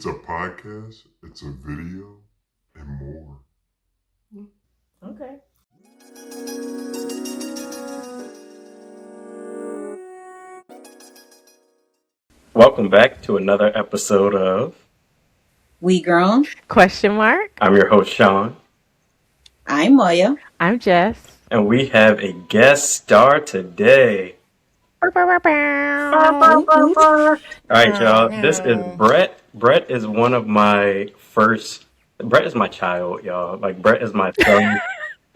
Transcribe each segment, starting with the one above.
It's a podcast, it's a video, and more. Okay. Welcome back to another episode of We Grown. Question mark. I'm your host, Sean. I'm Moya. I'm Jess. And we have a guest star today. All right, y'all. This is Bret. Bret is one of my first... Bret is my child, y'all. Like, Bret is my son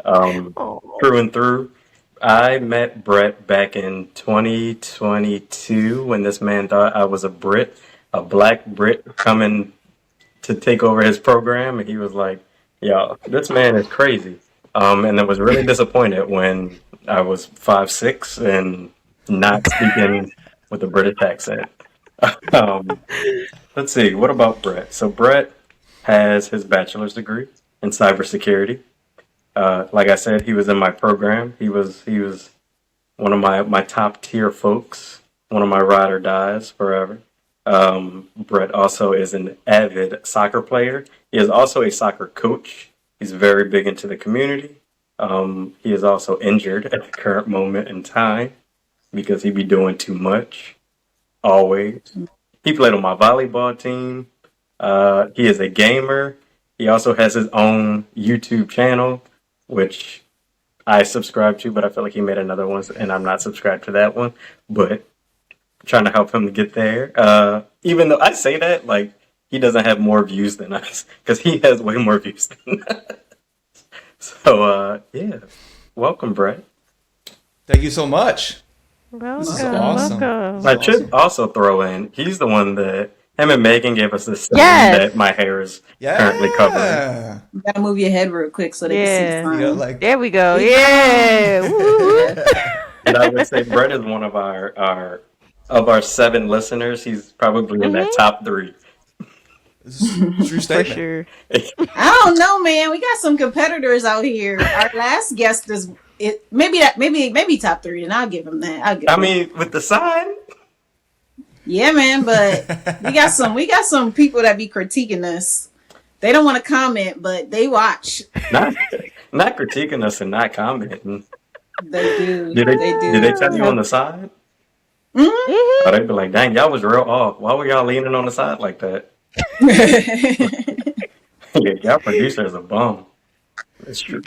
through and through. I met Bret back in 2022 when this man thought I was a Brit, a black Brit coming to take over his program. And he was like, yo, this man is crazy. And I was really disappointed when I was 5'6" and not speaking with a British accent. Let's see, what about Bret? So Bret has his bachelor's degree in cybersecurity. Like I said, he was in my program. He was one of my top tier folks, one of my ride or dies forever. Bret also is an avid soccer player. He is also a soccer coach. He's very big into the community. He is also injured at the current moment in time because he be doing too much, always. He played on my volleyball team. He is a gamer. He also has his own YouTube channel, which I subscribe to, but I feel like he made another one, and I'm not subscribed to that one. But trying to help him get there. Even though I say that, like, he doesn't have more views than us, because he has way more views than us. So, yeah. Welcome, Bret. Thank you so much. Welcome. This is awesome. Welcome. I should also throw in, he's the one that, him and Megan gave us this thing Yes. that my hair is currently covering. You gotta move your head real quick so they can see the You know, sign. like There we go. Yeah. Woo. And I would say Bret is one of our 7 listeners. He's probably in that top 3. this is a true For statement. sure. I don't know, man. We got some competitors out here. Our last guest is maybe top 3, and I'll give him that. I mean, with the sign, yeah, man. But we got some people that be critiquing us. They don't want to comment, but they watch. not critiquing us and not commenting. They do. Did do. they tell you on the side? Mhm. Or they'd be like, dang, y'all was real off. Why were y'all leaning on the side like that? Yeah, y'all producer is a bum. It's true.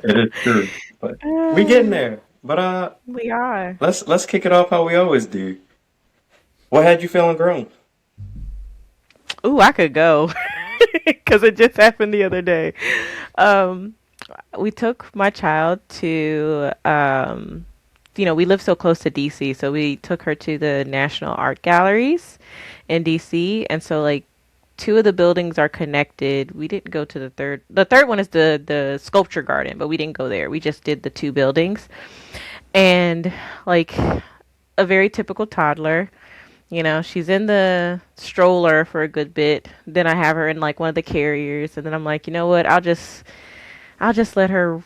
It is true. But we getting there. But We are. let's kick it off how we always do. What had you feeling grown? Ooh, I could go. Because it just happened the other day. We took my child to, we live so close to DC, so we took her to the National Art Galleries in DC. And so, like, 2 of the buildings are connected. We didn't go to the third. The third one is the sculpture garden, but we didn't go there. We just did the 2 buildings. And, like, a very typical toddler. You know, she's in the stroller for a good bit. Then I have her in like one of the carriers, and then I'm like, you know what? I'll just let her,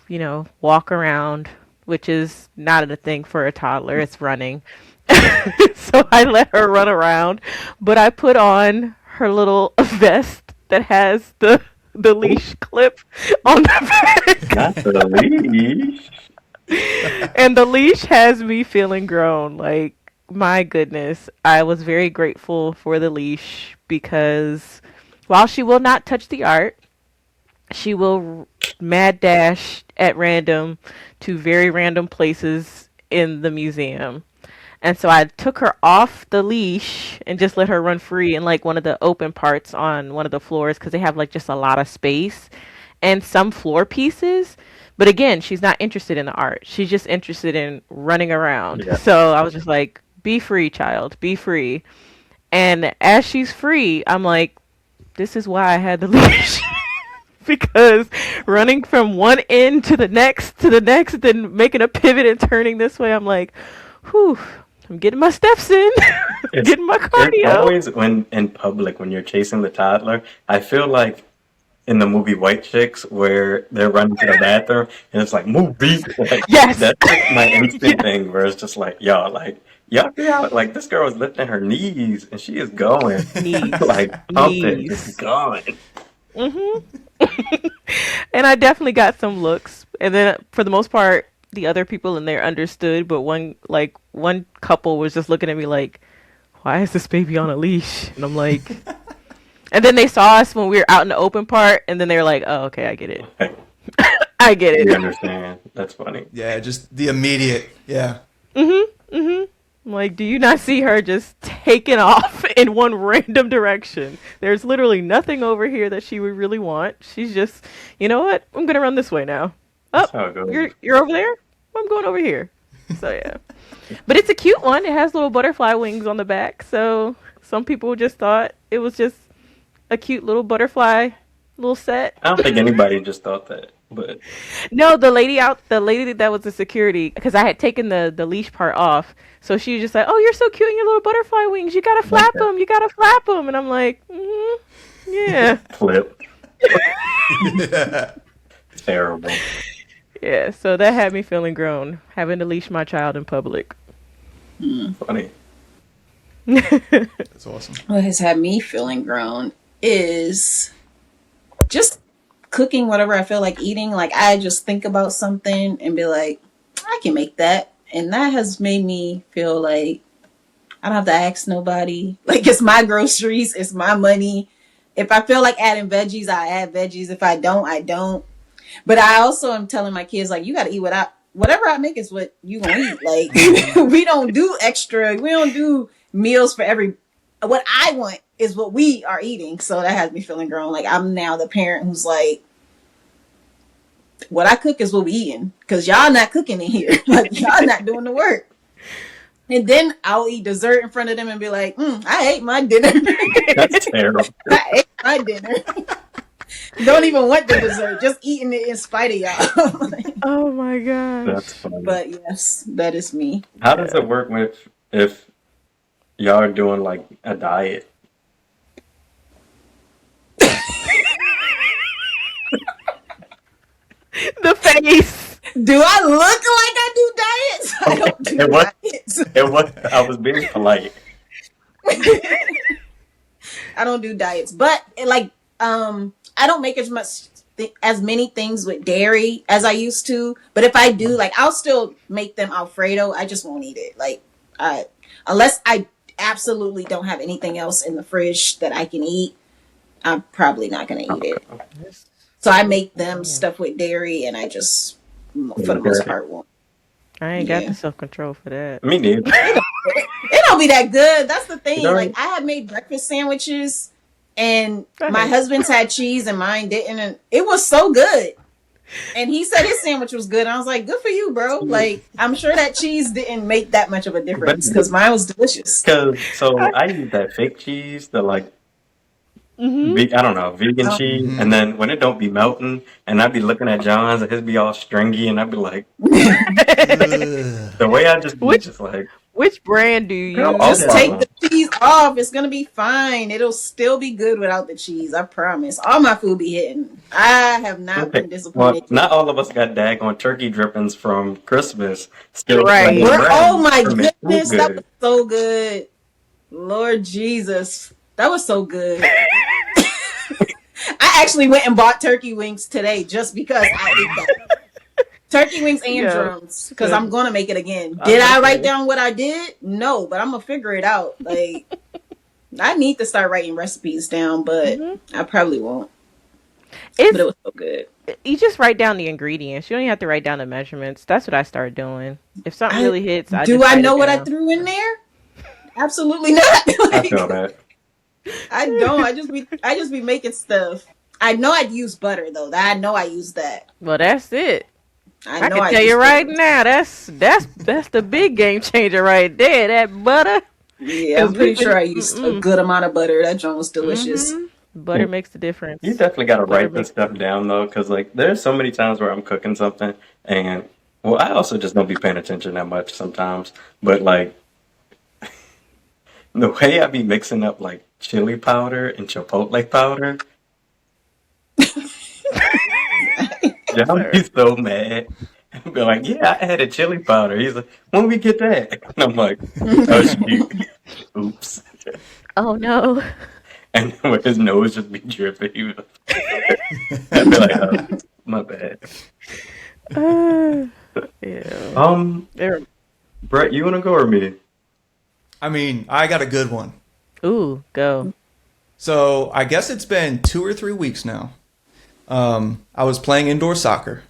walk around, which is not a thing for a toddler. It's running. So I let her run around, but I put on her little vest that has the leash clip on the back. Not the leash. And the leash has me feeling grown. Like, my goodness, I was very grateful for the leash because while she will not touch the art, she will mad dash at random to very random places in the museum. And so I took her off the leash and just let her run free in like one of the open parts on one of the floors because they have like just a lot of space and some floor pieces. But again, she's not interested in the art. She's just interested in running around. Yeah. So I was just like, be free, child. Be free. And as she's free, I'm like, this is why I had the leash. Because running from one end to the next, then making a pivot and turning this way, I'm like, whew, I'm getting my steps in. Getting my It's cardio. always when in public, when you're chasing the toddler, I feel like in the movie White Chicks where they're running to the bathroom and it's like, move, beat. Like, Yes. that's like my instant thing where it's just like, y'all, like, y'all see how like this girl is lifting her knees and she is going Knees, like pumping, just knees. going. hmm And I definitely got some looks, and then for the most part, the other people in there understood. But one couple was just looking at me like, "Why is this baby on a leash?" And I'm like, and then they saw us when we were out in the open part, and then they were like, "Oh, okay, I get it. Like, I get you it." understand? That's funny. Yeah, just the immediate. Yeah. I'm like, do you not see her just taking off in one random direction? There's literally nothing over here that she would really want. She's just, you know what? I'm gonna run this way now. Oh, That's how it goes. you're over there? I'm going over here. So yeah, but it's a cute one. It has little butterfly wings on the back. So some people just thought it was just a cute little butterfly little set. I don't think anybody just thought that, but No, the lady that was the security, because I had taken the leash part off. So she was just like, "Oh, you're so cute in your little butterfly wings. You gotta flap okay. them. You gotta flap them." And I'm like, yeah, Flip. Yeah. Terrible. yeah. So that had me feeling grown, having to leash my child in public. Funny. That's awesome. What has had me feeling grown is just cooking whatever I feel like eating. Like I just think about something and be like, I can make that. And that has made me feel like I don't have to ask nobody. Like it's my groceries, it's my money. If I feel like adding veggies, I add veggies. If I don't, I don't. But I also am telling my kids like, you got to eat whatever I make is what you gonna eat. Like we don't do extra. We don't do meals for every. What I want is what we are eating. So that has me feeling grown. Like I'm now the parent who's like, what I cook is what we eating. Because y'all not cooking in here. Like y'all not doing the work. And then I'll eat dessert in front of them and be like, I ate my dinner. That's terrible. I ate my dinner. Don't even want the dessert. Just eating it in spite of y'all. Oh my gosh. That's funny. But yes, that is me. How does it work with if y'all are doing like a diet? The face. Do I look like I do diets? I don't do It was, diets. it was, I was being polite. I don't do diets, but I don't make as much as many things with dairy as I used to. But if I do, like I'll still make them Alfredo. I just won't eat it. Like unless I absolutely don't have anything else in the fridge that I can eat, I'm probably not gonna eat it. So I make them stuff with dairy, and I just for the most part won't. I ain't got Yeah. the self control for that. Me neither. It don't be that good. That's the thing. You know- Like I have made breakfast sandwiches, and Go my ahead. husband's had cheese and mine didn't, and it was so good. And he said his sandwich was good. And I was like, good for you, bro. Like I'm sure that cheese didn't make that much of a difference because mine was delicious. So I use that fake cheese, the like, I don't know, vegan cheese, and then when it don't be melting, and I'd be looking at John's and his be all stringy, and I'd be like, the way I just be Which- just like, Which brand do you Girl, use? all Just that. take the cheese off. It's gonna be fine. It'll still be good without the cheese. I promise. All my food be hitting. I have not been well, disappointed. not all of us got daggone turkey drippings from Christmas. Still, Right. like, around Oh my from it. goodness, Too that good. was so good. Lord Jesus, that was so good. I actually went and bought turkey wings today just because I ate that. Turkey wings and Yeah. drums because I'm gonna make it again. I Did was I gonna write say. down what I did? No, but I'm gonna figure it out. Like I need to start writing recipes down, but I probably won't. But it It's, was so good. you just write down the ingredients. You don't even have to write down the measurements. That's what I started doing. If something really hits, I Do just I write know it what I down. threw in there? Absolutely not. I Like, feel that. I don't. I just be making stuff. I know I'd use butter though. I know I use that. Well, that's it. I know can I tell use you right butter. now, that's the big game changer right there. That butter. Yeah, I'm 'Cause pretty we sure I can- used a good amount of butter. That joint was delicious. Butter makes the difference. You definitely got to Butter write this makes- stuff down though, because like there's so many times where I'm cooking something and well, I also just don't be paying attention that much sometimes. But like the way I be mixing up like chili powder and chipotle powder, y'all be so mad. And be like, yeah, I had a chili powder. He's like, when we get that? And I'm like, oh shoot, oops. Oh no. And then with his nose just be dripping, he was, I'd be like, oh, my bad. Yeah. They're- Brett, you wanna go or me? I mean, I got a good one. Ooh, go. So I guess it's been 2 or 3 weeks now. I was playing indoor soccer,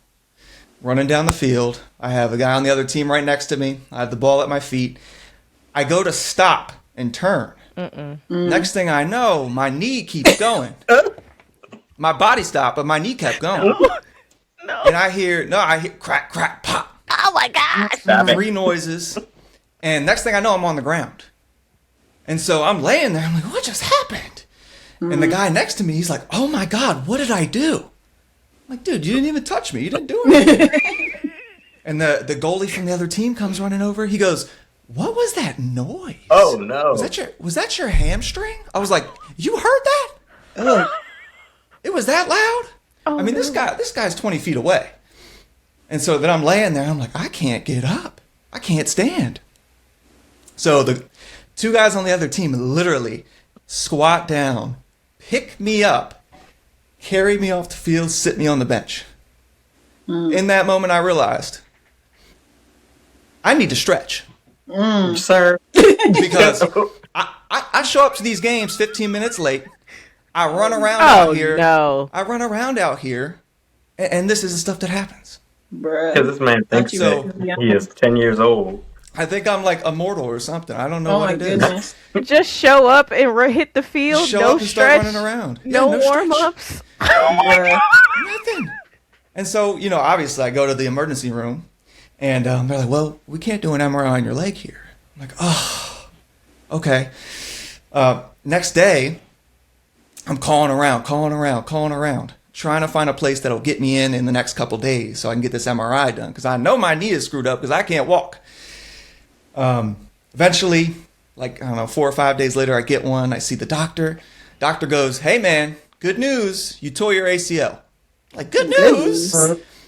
running down the field. I have a guy on the other team right next to me. I have the ball at my feet. I go to stop and turn. Next thing I know, my knee keeps going. My body stopped, but my knee kept going. No. And I hear crack, crack, pop. Oh my gosh. Stop it. 3 noises. And next thing I know, I'm on the ground. And so I'm laying there. I'm like, what just happened? And the guy next to me, he's like, oh my God, what did I do? I'm like, dude, you didn't even touch me. You didn't do anything. And the goalie from the other team comes running over. He goes, what was that noise? Oh no. Was that your hamstring? I was like, you heard that? Ugh. It was that loud? Oh, I mean, no. this guy's 20 feet away. And so then I'm laying there. I'm like, I can't get up. I can't stand. So the 2 guys on the other team literally squat down, pick me up, carry me off the field, sit me on the bench. In that moment, I realized I need to stretch. Sir. Because I show up to these games 15 minutes late. I run around out here. No. I run around out here, and this is the stuff that happens. Bruh. Because this man thinks So- that he is 10 years old. I think I'm like immortal or something. I don't know Oh what my it is. goodness. Just show up and hit the field. Show no up and start stretch. running around. Yeah, No, stretch. warm-ups. Bruh. Nothing. And so, obviously I go to the emergency room and they're like, well, we can't do an MRI on your leg here. I'm like, oh, okay. Next day, I'm calling around, trying to find a place that'll get me in the next couple days so I can get this MRI done. Because I know my knee is screwed up because I can't walk. Eventually, like, I don't know, 4 or 5 days later, I get one. I see the doctor. Doctor goes, hey, man, good news. You tore your ACL. Like, good news?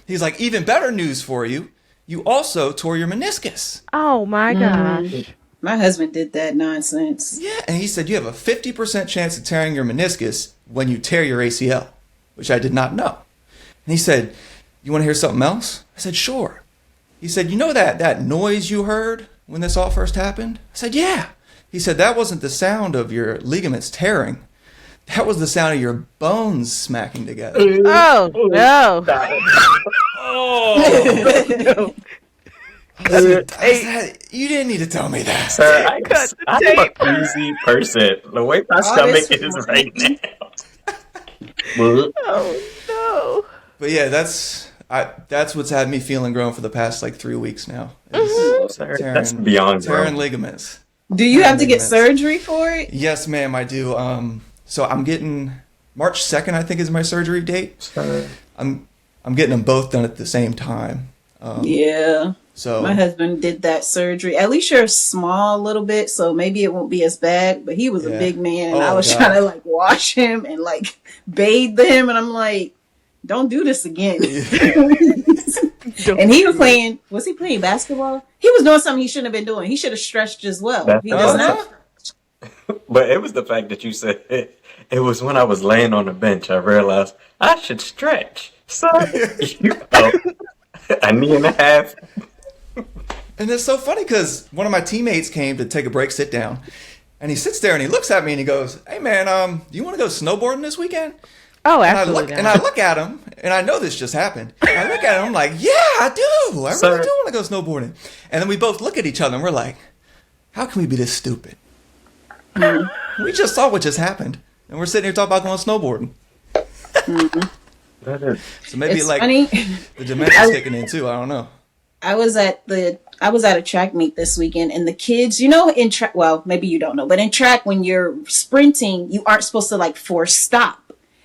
He's like, even better news for you. You also tore your meniscus. Oh my gosh. My husband did that nonsense. Yeah, and he said you have a 50% chance of tearing your meniscus when you tear your ACL, which I did not know. And he said, you want to hear something else? I said, sure. He said, you know that noise you heard when this all first happened? I said, yeah. He said, that wasn't the sound of your ligaments tearing. That was the sound of your bones smacking together. Oh no. Oh! You didn't need to tell me that. Sir, Cut the I'm tape. a easy person. The way my stomach is right now. Oh no. But yeah, that's what's had me feeling grown for the past like 3 weeks now. Sir, that's beyond tearing grown. ligaments. Do you have to get Ligaments. surgery for it? Yes, ma'am, I do. So I'm getting March 2nd, I think, is my surgery date. Sir. I'm getting them both done at the same time. Yeah. So My husband did that surgery. At least you're small a little bit, so maybe it won't be as bad. But he was a Yeah. big man, and Oh, I was God. trying to like wash him and like bathe him, and I'm like, don't do this again. And he was playing. Was he playing basketball? He was doing something he shouldn't have been doing. He should have stretched as well. He does not. But it was the fact that you said it. It was when I was laying on the bench, I realized I should stretch. So, a knee and a half. And it's so funny because one of my teammates came to take a break, sit down, and he sits there and he looks at me and he goes, "Hey man, do you want to go snowboarding this weekend?" Oh, And I absolutely. look at him, and I know this just happened. And I look at him, I'm like, yeah, I do. I Sir. really do want to go snowboarding. And then we both look at each other, and we're like, how can we be this stupid? We just saw what just happened, and we're sitting here talking about going snowboarding. That is. So maybe It's like funny. the dementia's kicking in too. I don't know. I was at a track meet this weekend, and the kids, in track, well, maybe you don't know, but in track, when you're sprinting, you aren't supposed to like force stop.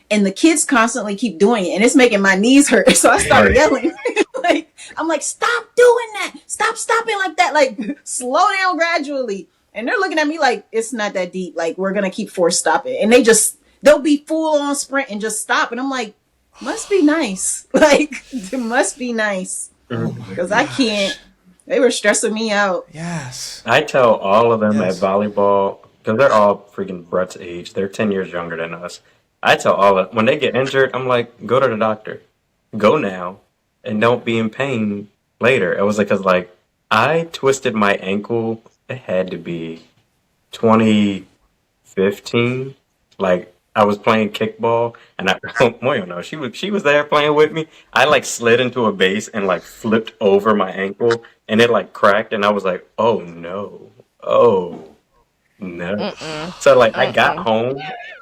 And the kids constantly keep doing it, and it's making my knees hurt. So I started yelling. I'm like, stop doing that. Stop stopping like that. Like, slow down gradually. And they're looking at me like, it's not that deep. Like, we're going to keep force stopping. And they'll be full on sprint and just stop. And I'm like, must be nice. Like, it must be nice. Oh my because I gosh. can't. They were stressing me out. Yes. I tell all of them at Yes. volleyball, because they're all freaking Brett's age. They're 10 years younger than us. I tell all of when they get injured, I'm like, go to the doctor. Go now and don't be in pain later. It was like, because like, I twisted my ankle. It had to be 2015. Like, I was playing kickball and I, Moyo, no, she was there playing with me. I like slid into a base and like flipped over my ankle and it like cracked and I was like, oh no. Oh no. Mm-mm. So like I got Mm-mm. home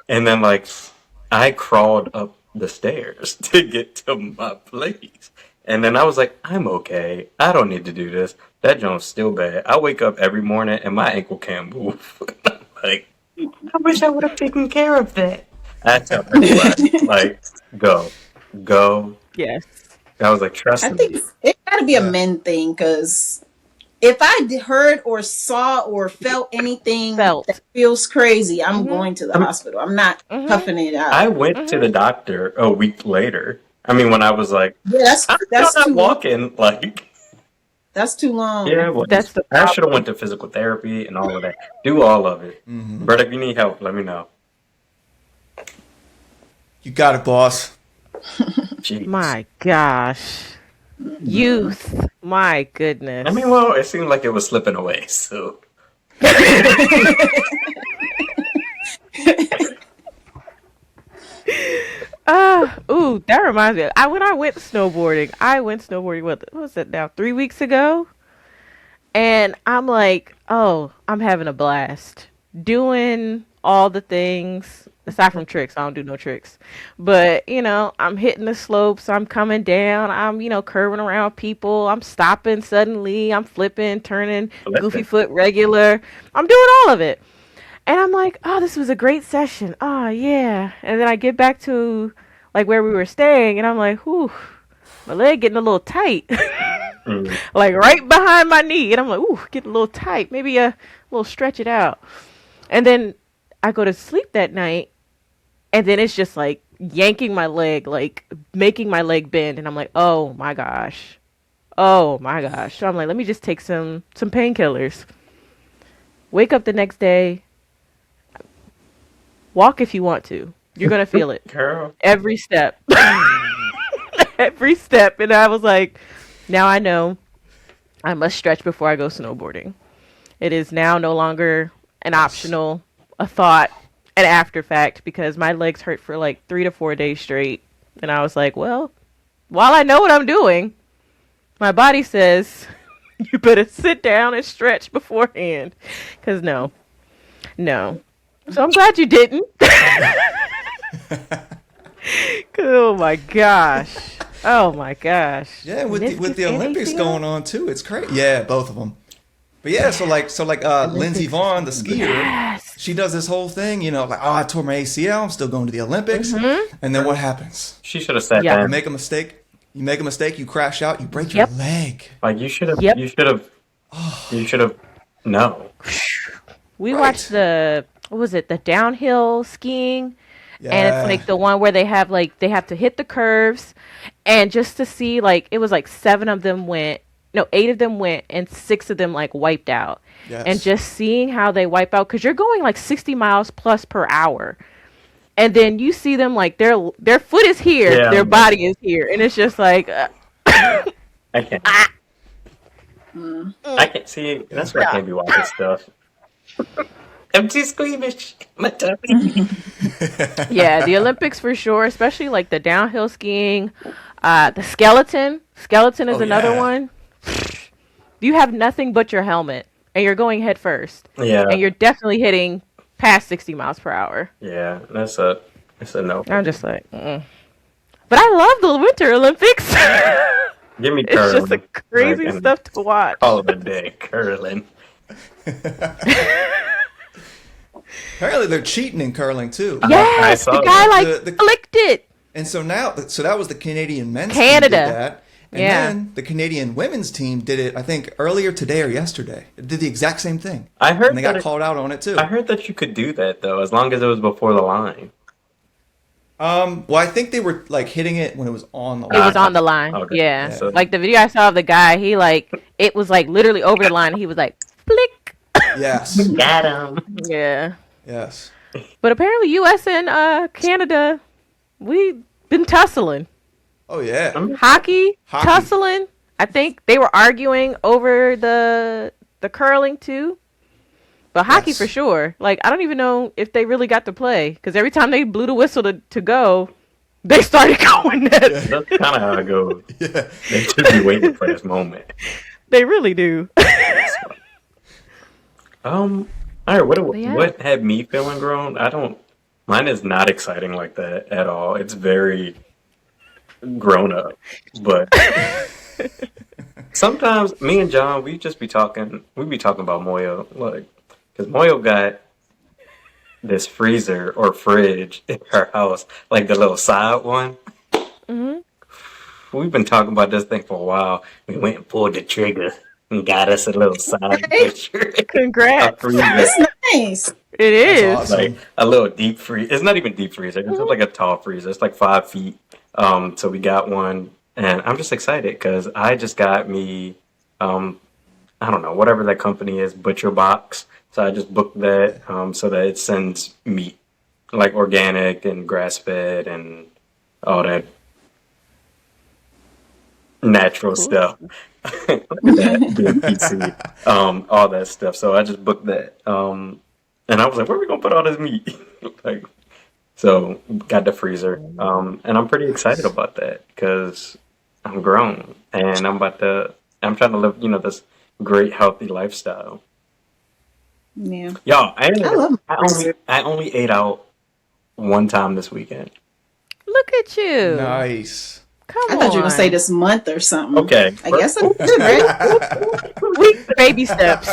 and then like I crawled up the stairs to get to my place. And then I was like, I'm okay. I don't need to do this. That jump's still bad. I wake up every morning and my ankle can't move. Like, I wish I would have taken care of that. I tell everybody, like, go, go. Yes. I was like, trust I think me. it got to be a Yeah. men thing because if I heard or saw or felt anything that Felt. feels crazy, I'm Mhm. going to the I mean, hospital. I'm not Mhm. puffing it I out. went to the Mhm. doctor a week later. I mean, when I was like, Yeah, I'm still that's not too long. walking. Like, That's too yeah, long. it was. That's the I should have problem. went to physical therapy and all of that. Do all of it. Mm-hmm. But if you need help, let me know. You got it, boss. Jeez. My gosh. Youth. My I mean, goodness. well, it seemed like it was slipping away. So Ooh, that reminds me. When I went snowboarding, what was it now? 3 weeks ago? And I'm like, oh, I'm having a blast. Doing all the things. Aside from tricks, I don't do no tricks. But, I'm hitting the slopes, I'm coming down, I'm, curving around people, I'm stopping suddenly, I'm flipping, turning, goofy flipping. foot regular. I'm doing all of it. And I'm like, oh, this was a great session. Oh, yeah. And then I get back to like where we were staying, and I'm like, whew, my leg getting a little tight. Mm. Like right behind my knee. And I'm like, ooh, getting a little tight. Maybe a little stretch it out. And then I go to sleep that night, and then it's just like yanking my leg, like making my leg bend. And I'm like, oh my gosh. Oh my gosh. So I'm like, let me just take some painkillers. Wake up the next day. Walk if you want to. You're going to feel it. Girl. Every step. Every step. And I was like, now I know I must stretch before I go snowboarding. It is now no longer an optional, a thought, an after fact, because my legs hurt for like 3 to 4 days straight. And I was like, well, while I know what I'm doing, my body says you better sit down and stretch beforehand. Because no. So I'm glad you didn't. Oh my gosh. Oh my gosh. Yeah, with Meniscus the and Olympics ACL? going on too, it's crazy. Yeah, both of them. But yeah, so like Lindsey Olympics. Vaughn, the skier, Yes. she does this whole thing, like, oh, I tore my ACL, I'm still going to the Olympics, and then what happens? She should have sat Yeah. You there. make a mistake, you crash out, you break Yep. your leg. Like you should have. Yep. You should have. You should have. No. We Right. watched what was it, the downhill skiing? Yeah. And it's like the one where they have to hit the curves, and just to see, like, it was like 8 of them went, and 6 of them like wiped out. Yes. And just seeing how they wipe out, because you're going like 60 miles plus per hour, and then you see them like their foot is here, Yeah. their body is here, and it's just like I can't. I can't see. That's why I can't be watching stuff. I'm too squeamish. My tummy. yeah, the Olympics for sure, especially like the downhill skiing, the skeleton is Oh, another yeah. one. You have nothing but your helmet, and you're going head first, Yeah. and you're definitely hitting past 60 miles per hour. Yeah. That's a no. I'm just like, mm-mm. But I love the Winter Olympics. Give me It's curling. just a crazy Like, stuff to watch. Call it a day. Curling. Apparently they're cheating in curling too. Yes, saw the guy that. like clicked it. And so that was the Canadian men's Canada. team did that. And Yeah. then the Canadian women's team did it, I think, earlier today or yesterday. It did the exact same thing. I heard And they that got called out on it too. I heard that you could do that though, as long as it was before the line. Well, I think they were like hitting it when it was on the It was line. on the line. Okay. Yeah. So Like the video I saw of the guy, he like it was like literally over the line. And he was like, flick. Yes. got him. Yeah. Yes. But apparently, U.S. and Canada, we been tussling. Oh yeah. Hockey, Hockey. tussling. I think they were arguing over the curling too. But hockey Yes. for sure. Like I don't even know if they really got to play because every time they blew the whistle to go, they started going at it. That's kind of how it goes. Yeah. They should be waiting for this moment. They really do. All right. Yeah. What had me feeling grown? Mine is not exciting like that at all. It's very grown up. But sometimes me and John, we be talking about Moyo, like, because Moyo got this freezer or fridge in her house, like the little side one. hmm We've been talking about this thing for a while. We went and pulled the trigger and got us a little side picture. A Congrats. freezer. That's nice. It is. awesome. Like a little deep freeze. It's not even deep freezer. It's like a tall freezer. It's like 5 feet. So we got one, and I'm just excited because I just got me, I don't know, whatever that company is, Butcher Box. So I just booked that, so that it sends meat, like organic and grass fed and all that natural stuff. Look at that, being PC. All that stuff. So I just booked that. And I was like, where are we gonna put all this meat? Like, so got the freezer. And I'm pretty excited about that because I'm grown and I'm trying to live, this great healthy lifestyle. Yeah. Y'all, I love I only ate out one time this weekend. Look at you. Nice. Come I on. thought you were gonna say this month or something. Okay. I guess I'm good, right? Baby steps.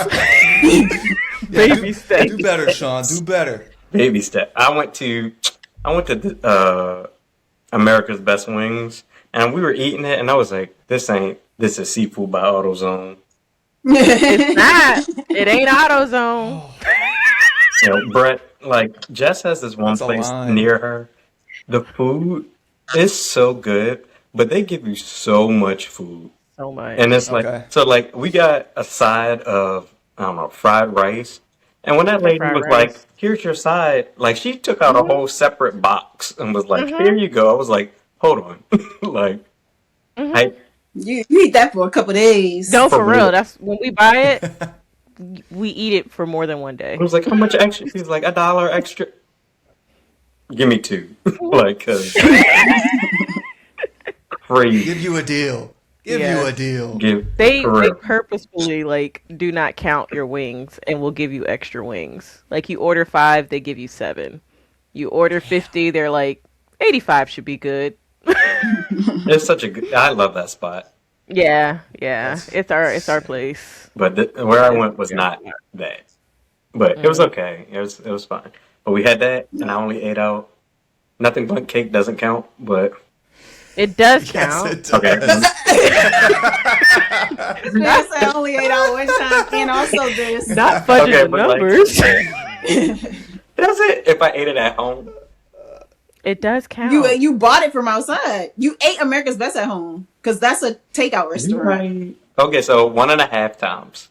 Baby steps. Do better, Sean. Do better. Baby step. I went to America's Best Wings, and we were eating it, and I was like, this is seafood by AutoZone. It's not. It ain't AutoZone. Bret, like, Jess has this one That's a place line. near her. The food is so good, but they give you so much food. So much. And it's Okay. like, so like, we got a side of, I don't know, fried rice. And when that lady Fried was rice. like, here's your side, like, she took out a whole separate box and was like, here you go. I was like, hold on. Like, I, You eat that for a couple days. No, for For real. real. That's when we buy it. We eat it for more than one day. I was like, how much extra? He's like, $1 extra. Give me 2. Like, 'cause crazy. Give you a deal. Give Yeah. you a deal. They for real. purposefully like do not count your wings and will give you extra wings. Like you order 5, they give you 7. You order 50, they're like 85 should be good. It's such a good, I love that spot. Yeah. That's It's our place. But where I went was not that. But it was okay. It was fine. But we had that, and I only ate out. Nothing but cake doesn't count, but It does Yes, count. it does. okay. Yes, I only ate out one time, and also this. Not fudging Okay, the but like- numbers. That's it. If I ate it at home, It does count. You bought it from outside. You ate America's Best at home because that's a takeout restaurant. Okay, so 1.5 times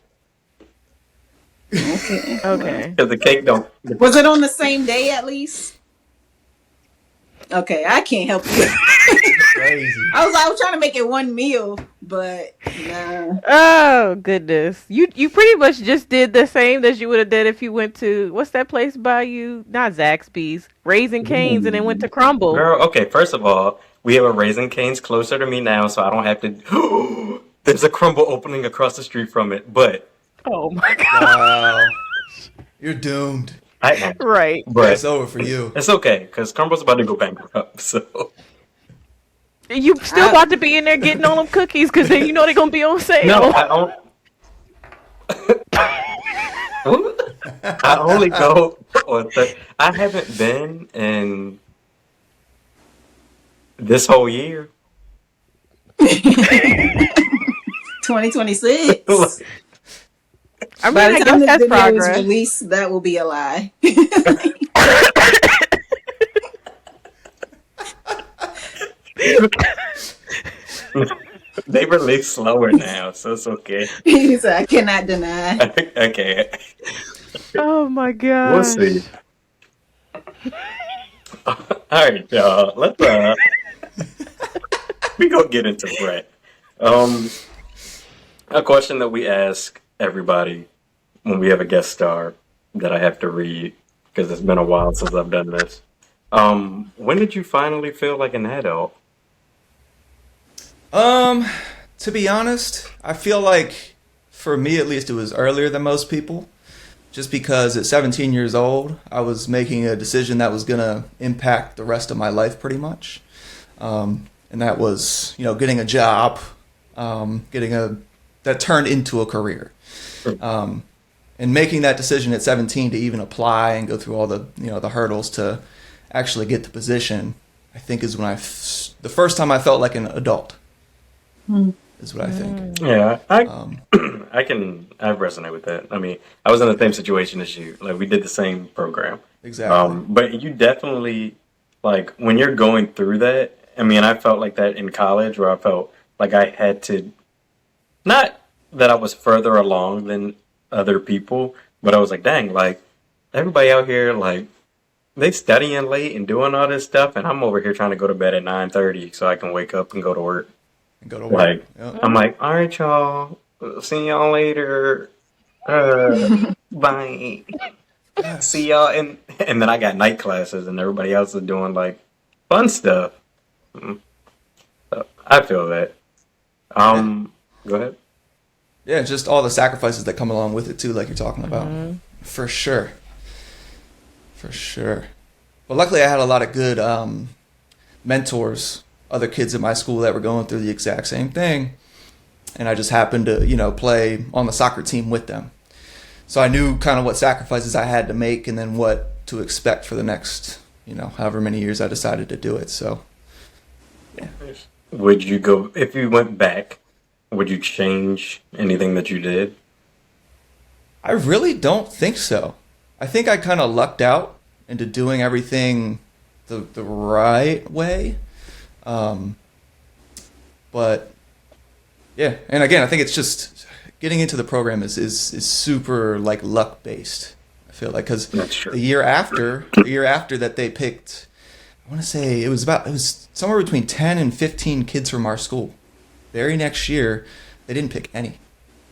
Okay. because the cake don't. Was it on the same day at least? Okay, I can't help you. Crazy. I was trying to make it one meal, but nah. Oh goodness. You pretty much just did the same as you would have did if you went to what's that place by you? Not Zaxby's. Raising Cane's and then went to Crumbl. Girl, okay. First of all, we have a Raisin Cane's closer to me now, so I don't have to. There's a crumbl opening across the street from it, but Oh my god. Wow. You're doomed. I Right. but It's over for you. it's okay because crumble's about to go bankrupt. So You still about to be in there getting all them cookies because then you know they're gonna be on sale. no, I don't. I only go on I haven't been in this whole year. 2026. I mean, By I the guess time this that's video is progress. released, that will be a lie. They release slower now, so it's okay. He said, I cannot deny. Okay, Oh my we'll gosh. see. All right, y'all. Let's we go get into Bret. A question that we ask everybody when we have a guest star that I have to read because it's been a while since I've done this. When did you finally feel like an adult? To be honest, I feel like for me at least it was earlier than most people. Just because at 17 years old, I was making a decision that was gonna impact the rest of my life pretty much. And that was, getting a job, that turned into a career. And making that decision at 17 to even apply and go through all the, the hurdles to actually get the position, I think is when the first time I felt like an adult. Is what I think. Yeah, I I resonate with that. I mean, I was in the same situation as you. Like we did the same program. Exactly. But you definitely like when you're going through that. I mean, I felt like that in college, where I felt like I had to, not that I was further along than other people, but I was like, dang, like everybody out here, like they studying late and doing all this stuff, and I'm over here trying to go to bed at 9:30 so I can wake up and go to work. And go to work. Like, Yep. I'm like, all right, y'all, see y'all later. Bye. See y'all, and then I got night classes, and everybody else is doing like fun stuff. So, I feel that. Go ahead. Yeah, just all the sacrifices that come along with it too, like you're talking about. For sure. For sure. But luckily I had a lot of good mentors, other kids at my school that were going through the exact same thing. And I just happened to, play on the soccer team with them. So I knew kind of what sacrifices I had to make and then what to expect for the next, however many years I decided to do it. So, yeah. Would you go, if you went back, would you change anything that you did? I really don't think so. I think I kind of lucked out into doing everything the right way. But yeah, and again, I think it's just getting into the program is super like luck based. I feel like because the year after that they picked, I want to say it was somewhere between 10 and 15 kids from our school. Very next year, they didn't pick any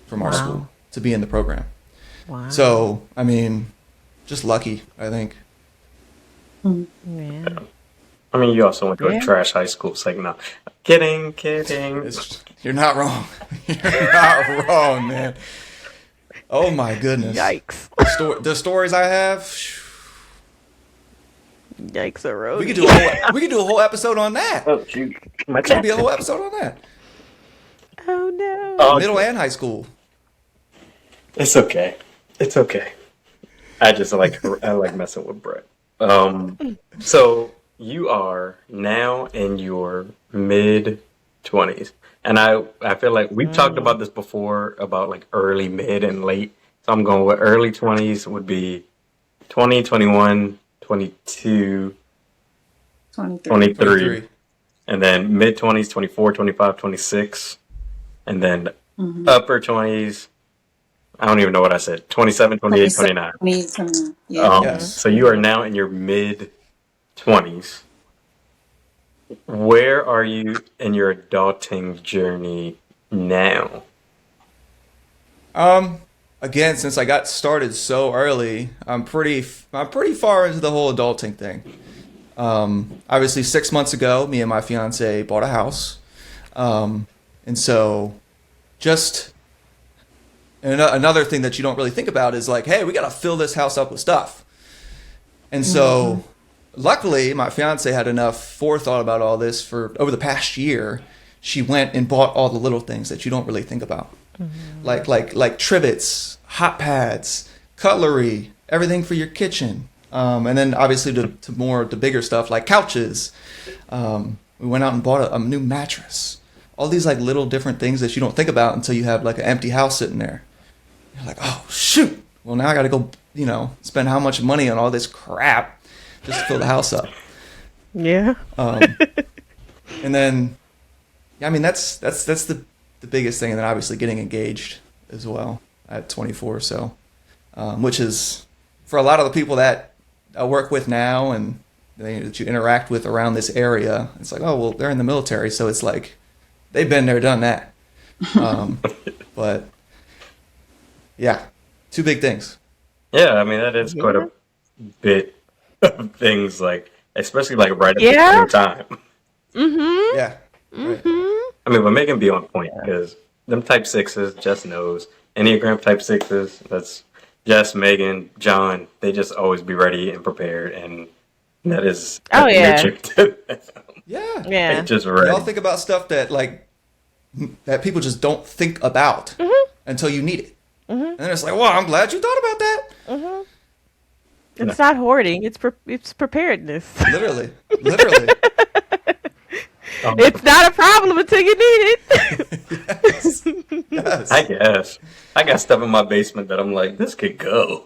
from our school to be in the program. Wow. So I mean, just lucky, I think. Yeah. I mean, you also went to a trash high school, so like, no. Kidding. You're not wrong. You're not wrong, man. Oh my goodness. Yikes. The stories I have. Yikes, a We could do a whole episode on that. Oh, shoot. There could be a whole episode on that. Oh no. Oh, Middle and high school. It's okay. I just like messing with Bret. So you are now in your mid-20s, and I feel like we've talked about this before about like early, mid, and late. So I'm going with early 20s would be 20, 21, 22, 23, and then mid 20s 24, 25, 26, and then upper 20s. I don't even know what I said. 27, 28, 29. Yeah. Yes. So you are now in your mid 20s. Where are you in your adulting journey now? Again, since I got started so early, I'm pretty far into the whole adulting thing. Obviously 6 months ago, me and my fiance bought a house. And so just another thing that you don't really think about is like, hey, we got to fill this house up with stuff. And so luckily my fiance had enough forethought about all this for over the past year. She went and bought all the little things that you don't really think about. Like trivets, hot pads, cutlery, everything for your kitchen. And then obviously to more the bigger stuff like couches. We went out and bought a new mattress. All these like little different things that you don't think about until you have like an empty house sitting there. You're like, oh shoot. Well, now I got to go, spend how much money on all this crap just to fill the house up. Yeah. And then, yeah, I mean, that's the biggest thing. And then obviously getting engaged as well at 24. So, which is for a lot of the people that I work with now and that you interact with around this area, it's like, oh, well, they're in the military. So it's like, they've been there, done that. But yeah, two big things. Yeah, I mean that is quite a bit of things, like especially like right at the Yeah. same time. Mm-hmm. Yeah. Right. Mm-hmm. I mean, but make him be on point because them type sixes, Jess knows. Enneagram type sixes, that's Jess, Megan, John. They just always be ready and prepared, and that is Oh, yeah. nature to them. Yeah. Yeah. They just They ready. all think about stuff that that people just don't think about until you need it. And then it's like, well, I'm glad you thought about that. It's not hoarding. It's preparedness. Literally. It's not a problem until you need it. Yes. I guess I got stuff in my basement that I'm like, this could go.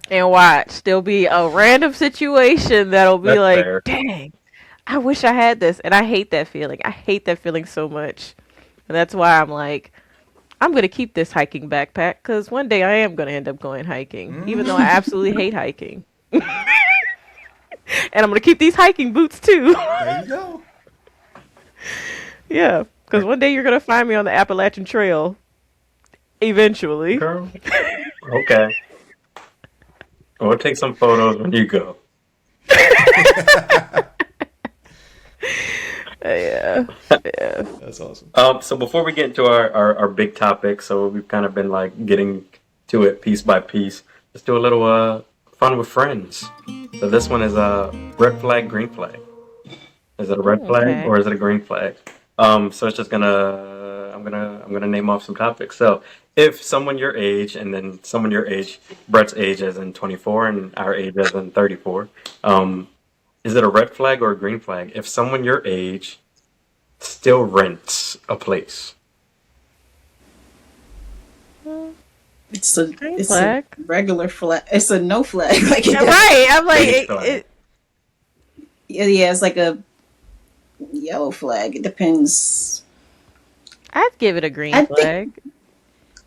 And watch, there'll be a random situation that'll be That's like, fair. dang, I wish I had this. And I hate that feeling. I hate that feeling so much. And that's why I'm like, I'm going to keep this hiking backpack because one day I am going to end up going hiking, even though I absolutely hate hiking. And I'm going to keep these hiking boots too. There you go. Yeah, because one day you're going to find me on the Appalachian Trail. Eventually. Girl. Okay. We'll take some photos when you go. Yeah. That's awesome. So before we get into our big topic, so we've kind of been like getting to it piece by piece. Let's do a little fun with friends. So this one is a red flag, green flag. Is it a red flag or is it a green flag? So it's just I'm gonna name off some topics. So if someone your age and then someone your age, Bret's age as in 24 and our age as in 34, is it a red flag or a green flag if someone your age still rents a place? It's a Green flag. regular flag. It's a no flag. Like Right. I'm like, Green flag. yeah, it's like a yellow flag. It depends. I'd give it a green I think- flag.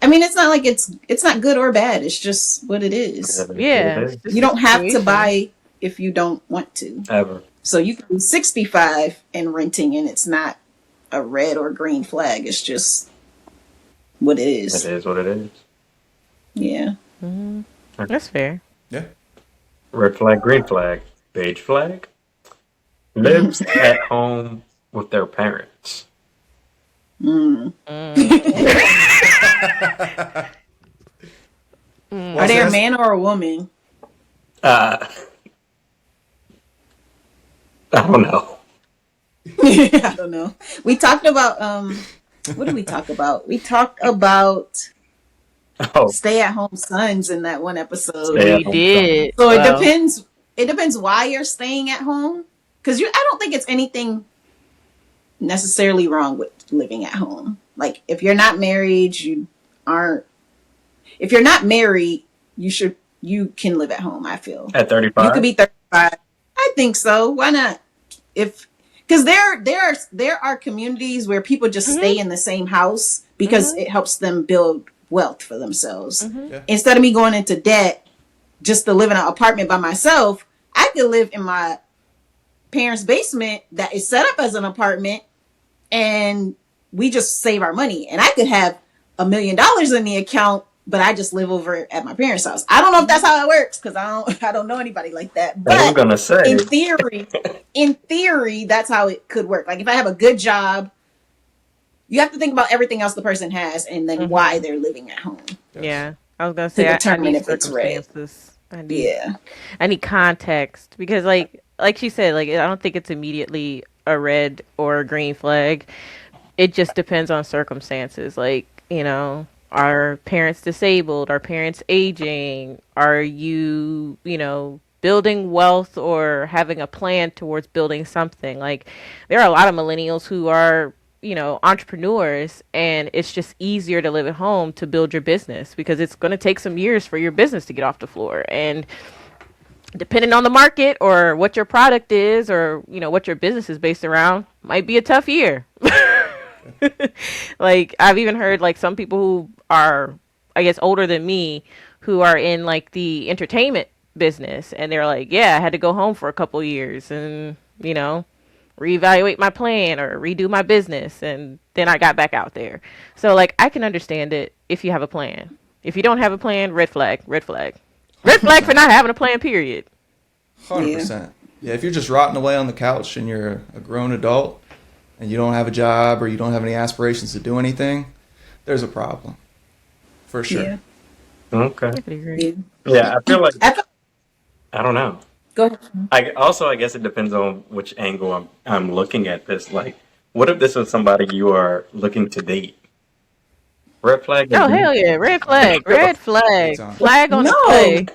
I mean, it's not like it's not good or bad. It's just what it is. Yeah. it's just You don't have to situation. buy if you don't want to. Ever. So you can be 65 and renting, and it's not a red or green flag. It's just what it It is. is what it is. Yeah. That's fair. Yeah. Red flag, green flag, beige flag. Lives at home with their parents. Are they a man or a woman? I don't know. I don't know. We talked about what did we talk about? We talked about Oh, stay-at-home sons in that one episode. Stay- We did. So it Well, depends. It depends why you're staying at home. Because I don't think it's anything necessarily wrong with living at home. Like if you're not married, you aren't. If you're not married, you can live at home. I feel at you 35. could be 35. I think so. Why not? Because there are communities where people just stay in the same house because it helps them build wealth for themselves. Yeah. Instead of me going into debt just to live in an apartment by myself, I could live in my parents' basement that is set up as an apartment, and we just save our money. And I could have $1 million in the account, but I just live over at my parents' house. I don't know if that's how it works because I don't know anybody like that. I was But gonna say, in theory, that's how it could work. Like if I have a good job, you have to think about everything else the person has and then why they're living at home. yeah. I was gonna say I determine need if it's red. circumstances. I Yeah. need context because, like she said, like I don't think it's immediately a red or a green flag. It just depends on circumstances. Like are parents disabled? Are parents aging? Are you building wealth or having a plan towards building something? Like there are a lot of millennials who are entrepreneurs, and it's just easier to live at home to build your business because it's going to take some years for your business to get off the floor. And depending on the market or what your product is, or what your business is based around, might be a tough year. Like, I've even heard like some people who are, I guess, older than me, who are in like the entertainment business, and they're like, yeah, I had to go home for a couple years and reevaluate my plan or redo my business, and then I got back out there. So like, I can understand it if you have a plan. If you don't have a plan, red flag, red flag. Red flag for not having a plan, period. 100%. Yeah, if you're just rotting away on the couch and you're a grown adult and you don't have a job or you don't have any aspirations to do anything, there's a problem. For sure. Yeah. Okay. I could agree. Yeah, I feel like I feel- I don't know. Go ahead. I guess it depends on which angle I'm looking at this. Like, what if this was somebody you are looking to date? Red flag. Oh, hell yeah, red flag, red flag, flag on No. display.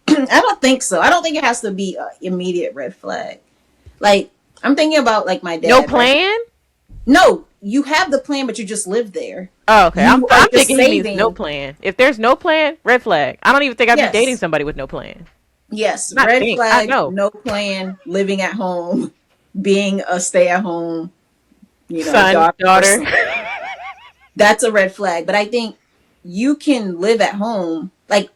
I don't think so. I don't think it has to be an immediate red flag. Like, I'm thinking about like my dad. No plan? No, you have the plan, but you just live there. Oh, okay. You I'm are just thinking he needs saving. no plan. If there's no plan, red flag. I don't even think I'd Yes. be dating somebody with no plan. Yes, Not red think, flag, I know. no plan, living at home, being a stay-at-home, Son, daughter. That's a red flag. But I think you can live at home. Like,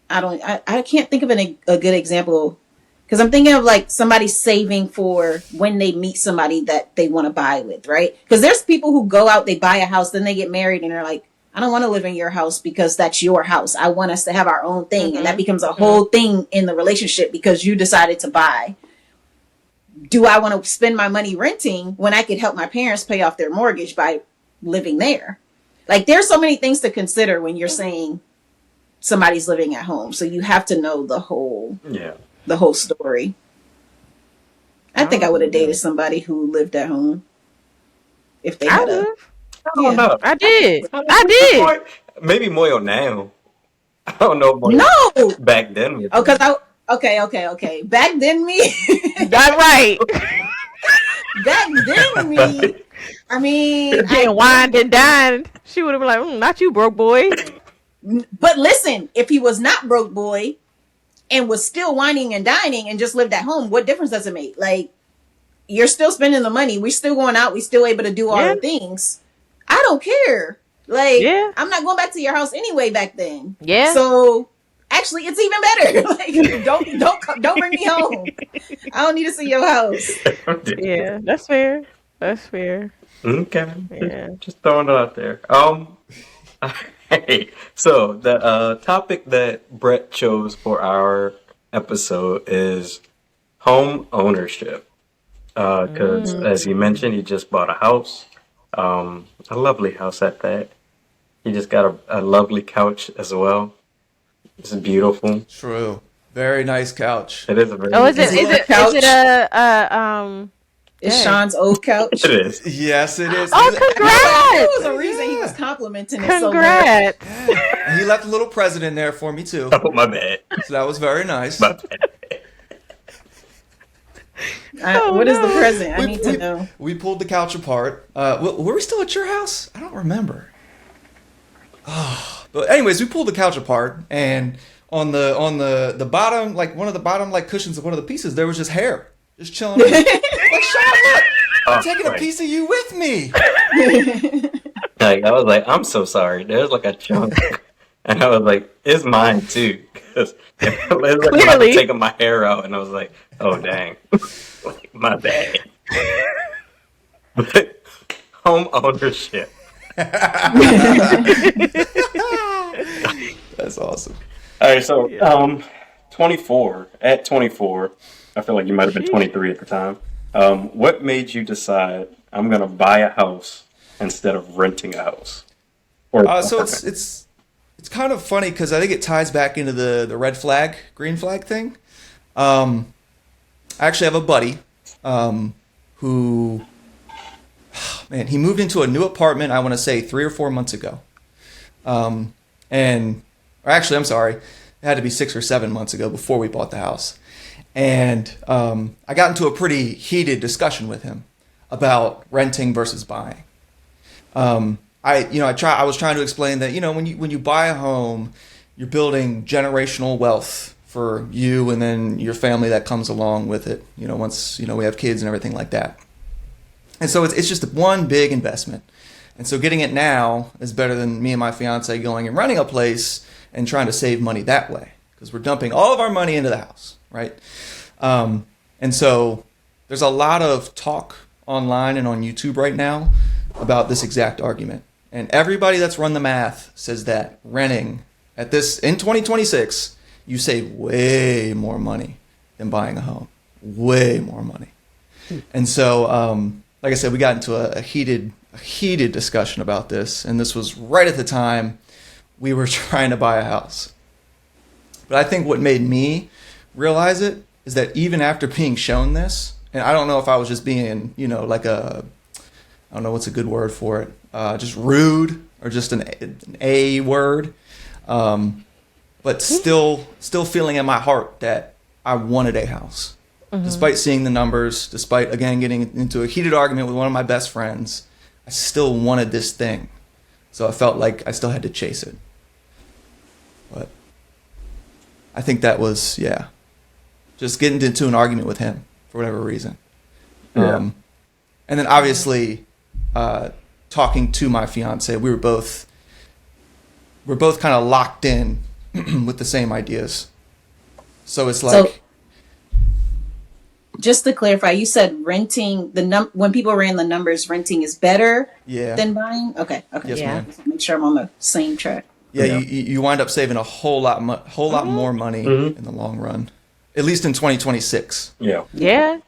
I can't think of a good example, because I'm thinking of like somebody saving for when they meet somebody that they want to buy with, right? Because there's people who go out, they buy a house, then they get married, and they're like, I don't want to live in your house because that's your house. I want us to have our own thing. And that becomes a whole thing in the relationship because you decided to buy. Do I want to spend my money renting when I could help my parents pay off their mortgage by living there? Like, there's so many things to consider when you're saying somebody's living at home. So you have to know the whole story. I think I would have dated somebody who lived at home if they had a. I don't know. I did. I did. Maybe Moyo now. I don't know. Moyo No. back then. Oh, because okay. Back then, me. That's right. Back then, me. I mean, Being wined and dined. She would have been like, not you, broke boy. but listen, if he was not broke boy and was still whining and dining and just lived at home, what difference does it make? Like, you're still spending the money. We're still going out. We're still able to do all the things. I don't care. Like, I'm not going back to your house anyway back then. Yeah. So actually, it's even better. Like, don't bring me home. I don't need to see your house. Yeah, that's fair. That's fair. Okay. Yeah. Just throwing it out there. Hey, so the topic that Bret chose for our episode is home ownership. Because as he mentioned, he just bought a house. A lovely house at that. He just got a lovely couch as well. It's beautiful. True. Very nice couch. It is a very. Oh, is it It's Sean's old couch. It is. Yes, it is. Oh, There congrats! was a reason he was complimenting it so much. Congrats! And he left a little present in there for me too. Oh, my bad. So that was very nice. My bad. What is the present? I need to know. We pulled the couch apart. Were we still at your house? I don't remember. Oh, but anyways, we pulled the couch apart, and on the bottom, like one of the bottom like cushions of one of the pieces, there was just hair, just chilling. Like, Sean, look, I'm taking a piece of you with me. Like, I was like, I'm so sorry. There's like a chunk, and I was like, it's mine too, because it was like about to taking my hair out, and I was like, oh dang, like, my bad. But home ownership. That's awesome. All right, so 24. At 24, I feel like you might have been 23 at the time. What made you decide I'm gonna buy a house instead of renting a house? So it's kind of funny because I think it ties back into the red flag, green flag thing. I actually have a buddy who, man, he moved into a new apartment, I want to say 3 or 4 months ago. Or actually, I'm sorry, it had to be 6 or 7 months ago before we bought the house. And I got into a pretty heated discussion with him about renting versus buying. I was trying to explain that, when you buy a home, you're building generational wealth for you and then your family that comes along with it, once, we have kids and everything like that. And so it's just one big investment. And so getting it now is better than me and my fiance going and renting a place and trying to save money that way, because we're dumping all of our money into the house, right? And so there's a lot of talk online and on YouTube right now about this exact argument. And everybody that's run the math says that renting in 2026, you save way more money than buying a home. Way more money. And so, like I said, we got into a heated discussion about this, and this was right at the time we were trying to buy a house. But I think what made me realize it is that even after being shown this, and I don't know if I was just being, like I don't know what's a good word for it, just rude or just an A word, but still feeling in my heart that I wanted a house. Despite seeing the numbers, despite, again, getting into a heated argument with one of my best friends, I still wanted this thing. So I felt like I still had to chase it. But I think that was, just getting into an argument with him for whatever reason. Yeah. And then obviously talking to my fiance, we're both kind of locked in with the same ideas. So it's like... So, just to clarify, you said renting when people ran the numbers, renting is better than buying. Okay. Yes, Yeah. ma'am. Make sure I'm on the same track. Yeah, you wind up saving a whole lot more money in the long run, at least in 2026. Yeah. Yeah.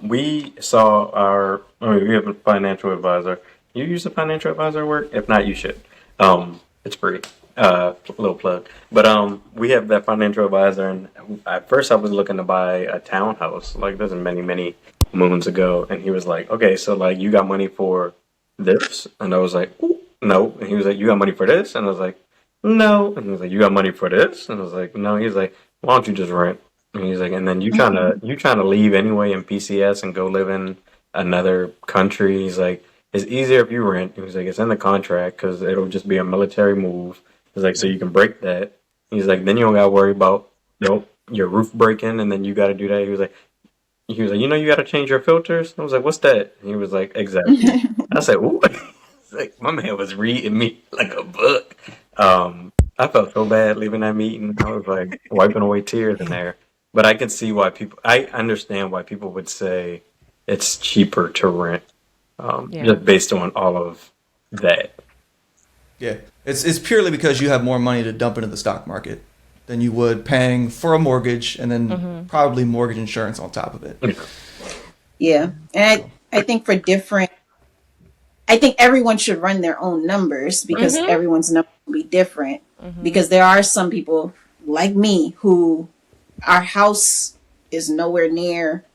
We have a financial advisor. You use a financial advisor at work? If not, you should. It's free. Little plug. But we have that financial advisor, and at first I was looking to buy a townhouse. Like, this is many, many moons ago, and he was like, "Okay, so like you got money for this?" And I was like, "Ooh, no." And he was like, "You got money for this?" And I was like, "No." And he was like, "You got money for this?" And I was like, "No." He's like, "Why don't you just rent?" And he's like, "And then you trying to leave anyway in PCS and go live in another country." He's like, "It's easier if you rent." He was like, "It's in the contract because it'll just be a military move." He's like, "So you can break that." He's like, "Then you don't gotta worry about your roof breaking, and then you gotta do that." He was like, "You gotta change your filters." I was like, "What's that?" And he was like, "Exactly." I said, "Ooh." It's like, my man was reading me like a book. I felt so bad leaving that meeting. I was like wiping away tears in there. But I can see why I understand why people would say it's cheaper to rent, just based on all of that. Yeah, it's purely because you have more money to dump into the stock market than you would paying for a mortgage and then probably mortgage insurance on top of it. Yeah. And I think I think everyone should run their own numbers because everyone's number will be different. Because there are some people like me who our house is nowhere near,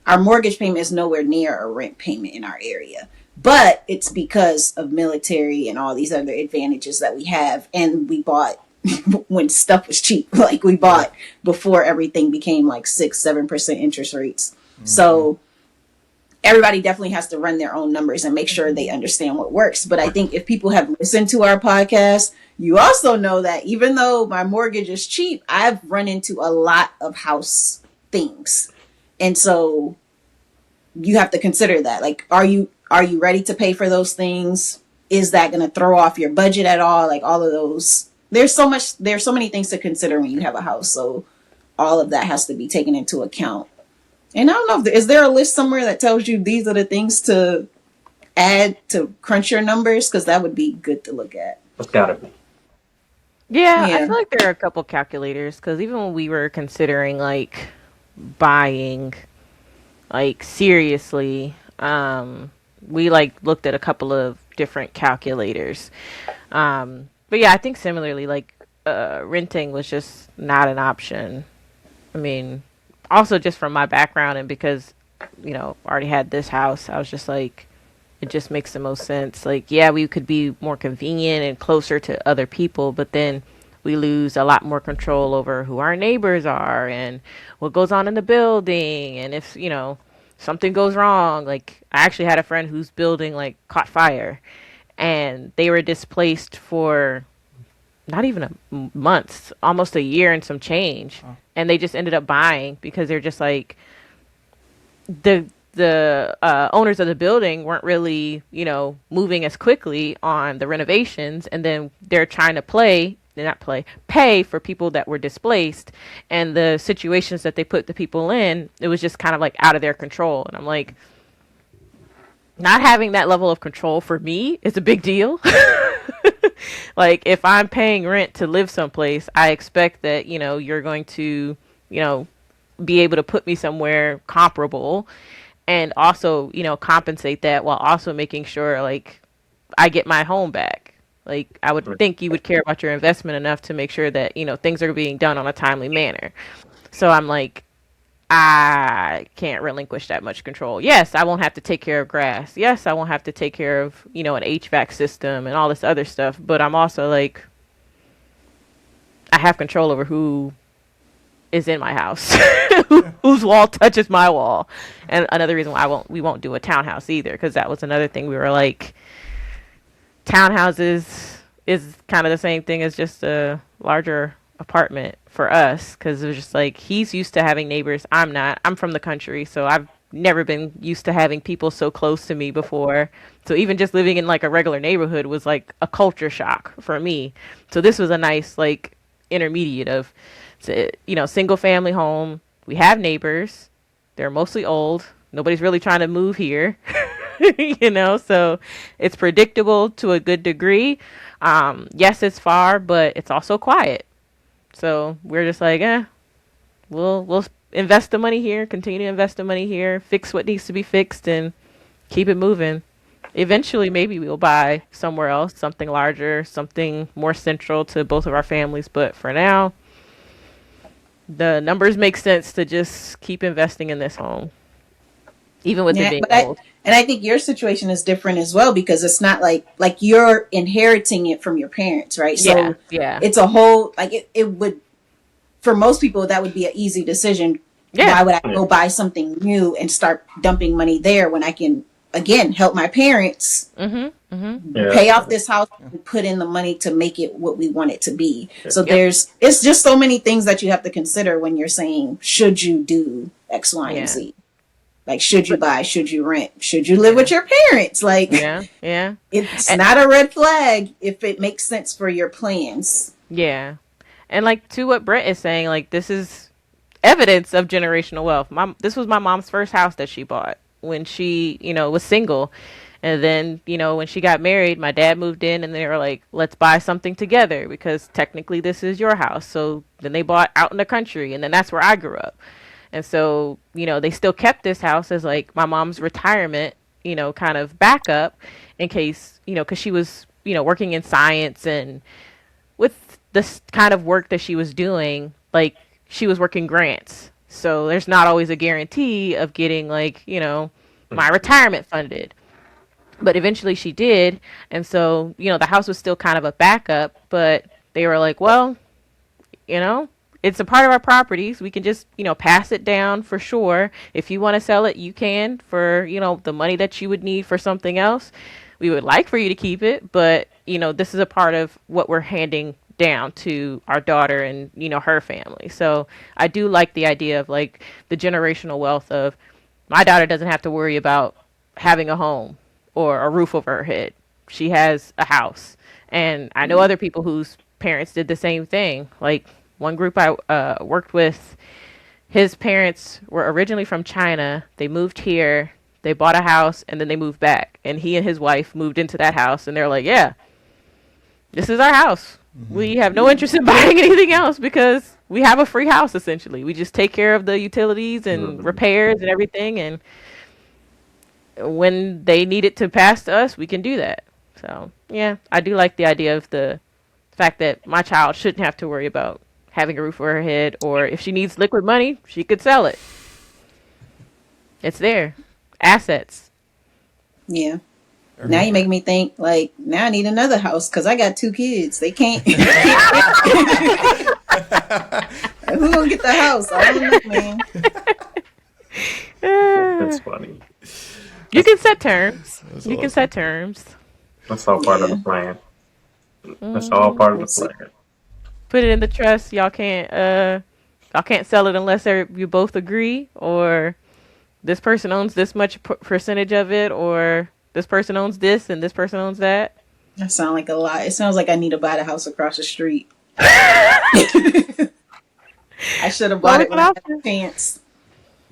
our mortgage payment is nowhere near a rent payment in our area. But it's because of military and all these other advantages that we have. And we bought when stuff was cheap. Like, we bought before everything became like 6-7% interest rates. So everybody definitely has to run their own numbers and make sure they understand what works. But I think if people have listened to our podcast, you also know that even though my mortgage is cheap, I've run into a lot of house things. And so you have to consider that. Like, are you ready to pay for those things? Is that going to throw off your budget at all? Like, all of those. There's so many things to consider when you have a house. So all of that has to be taken into account. And I don't know, is there a list somewhere that tells you these are the things to add to crunch your numbers? Because that would be good to look at. It's gotta be. Yeah, I feel like there are a couple calculators because even when we were considering like buying, like seriously, we like looked at a couple of different calculators. But yeah, I think similarly, like renting was just not an option. I mean, also just from my background and because, I already had this house, I was just like, it just makes the most sense. Like, yeah, we could be more convenient and closer to other people, but then we lose a lot more control over who our neighbors are and what goes on in the building. And if, something goes wrong, like I actually had a friend whose building like caught fire and they were displaced for not even months, almost a year and some change. And they just ended up buying because they're just like, the owners of the building weren't really, moving as quickly on the renovations, and then they're trying to pay for people that were displaced, and the situations that they put the people in, it was just kind of like out of their control. And I'm like, not having that level of control for me is a big deal. Like, if I'm paying rent to live someplace, I expect that, you're going to, be able to put me somewhere comparable, and also, compensate that while also making sure, like, I get my home back. Like, I would think you would care about your investment enough to make sure that, things are being done on a timely manner. So I'm like, I can't relinquish that much control. Yes, I won't have to take care of grass. Yes, I won't have to take care of, an HVAC system and all this other stuff. But I'm also like, I have control over who is in my house, whose wall touches my wall. And another reason why we won't do a townhouse either, because that was another thing. We were like, townhouses is kind of the same thing as just a larger apartment for us, because it was just like, he's used to having neighbors. I'm not. I'm from the country, so I've never been used to having people so close to me before. So even just living in like a regular neighborhood was like a culture shock for me. So this was a nice like intermediate of, single family home. We have neighbors. They're mostly old. Nobody's really trying to move here. So it's predictable to a good degree. Yes, it's far, but it's also quiet. So we're just like, we'll invest the money here, continue to invest the money here, fix what needs to be fixed, and keep it moving. Eventually, maybe we'll buy somewhere else, something larger, something more central to both of our families. But for now, the numbers make sense to just keep investing in this home, even with it being old. And I think your situation is different as well, because it's not like you're inheriting it from your parents, right? So yeah. It's a whole, like it would, for most people, that would be an easy decision. Yeah. Why would I go buy something new and start dumping money there when I can, again, help my parents pay off this house and put in the money to make it what we want it to be. So it's just so many things that you have to consider when you're saying, should you do X, Y, and Z? Like, should you buy? Should you rent? Should you live with your parents? Like, it's not a red flag if it makes sense for your plans. Yeah. And like, to what Bret is saying, like, this is evidence of generational wealth. This was my mom's first house that she bought when she, was single. And then, when she got married, my dad moved in, and they were like, let's buy something together, because technically this is your house. So then they bought out in the country, and then that's where I grew up. And so, they still kept this house as like my mom's retirement, kind of backup in case, because she was, working in science, and with this kind of work that she was doing, like, she was working grants. So there's not always a guarantee of getting like, my retirement funded. But eventually she did. And so, the house was still kind of a backup, but they were like, well, it's a part of our properties. We can just, pass it down for sure. If you want to sell it, you can for, the money that you would need for something else. We would like for you to keep it, but, this is a part of what we're handing down to our daughter and, her family. So I do like the idea of like the generational wealth of my daughter doesn't have to worry about having a home or a roof over her head. She has a house. And I know other people whose parents did the same thing. Like, one group I worked with, his parents were originally from China. They moved here, they bought a house, and then they moved back. And he and his wife moved into that house, and they're like, yeah, this is our house. Mm-hmm. We have no interest in buying anything else because we have a free house, essentially. We just take care of the utilities and repairs and everything. And when they need it to pass to us, we can do that. So, yeah, I do like the idea of the fact that my child shouldn't have to worry about having a roof over her head, or if she needs liquid money, she could sell it. It's there. Assets. Yeah. Now you make me think, like, now I need another house because I got 2 kids. They can't. Who's going to get the house? I don't know, man. That's funny. You can set terms. You can set terms. That's all part of the plan. That's all part of the plan. Put it in the trust. Y'all can't sell it unless you both agree, or this person owns this much percentage of it, or this person owns this and this person owns that. That sounds like a lot. It sounds like I need to buy the house across the street. I should have bought it when I had a chance.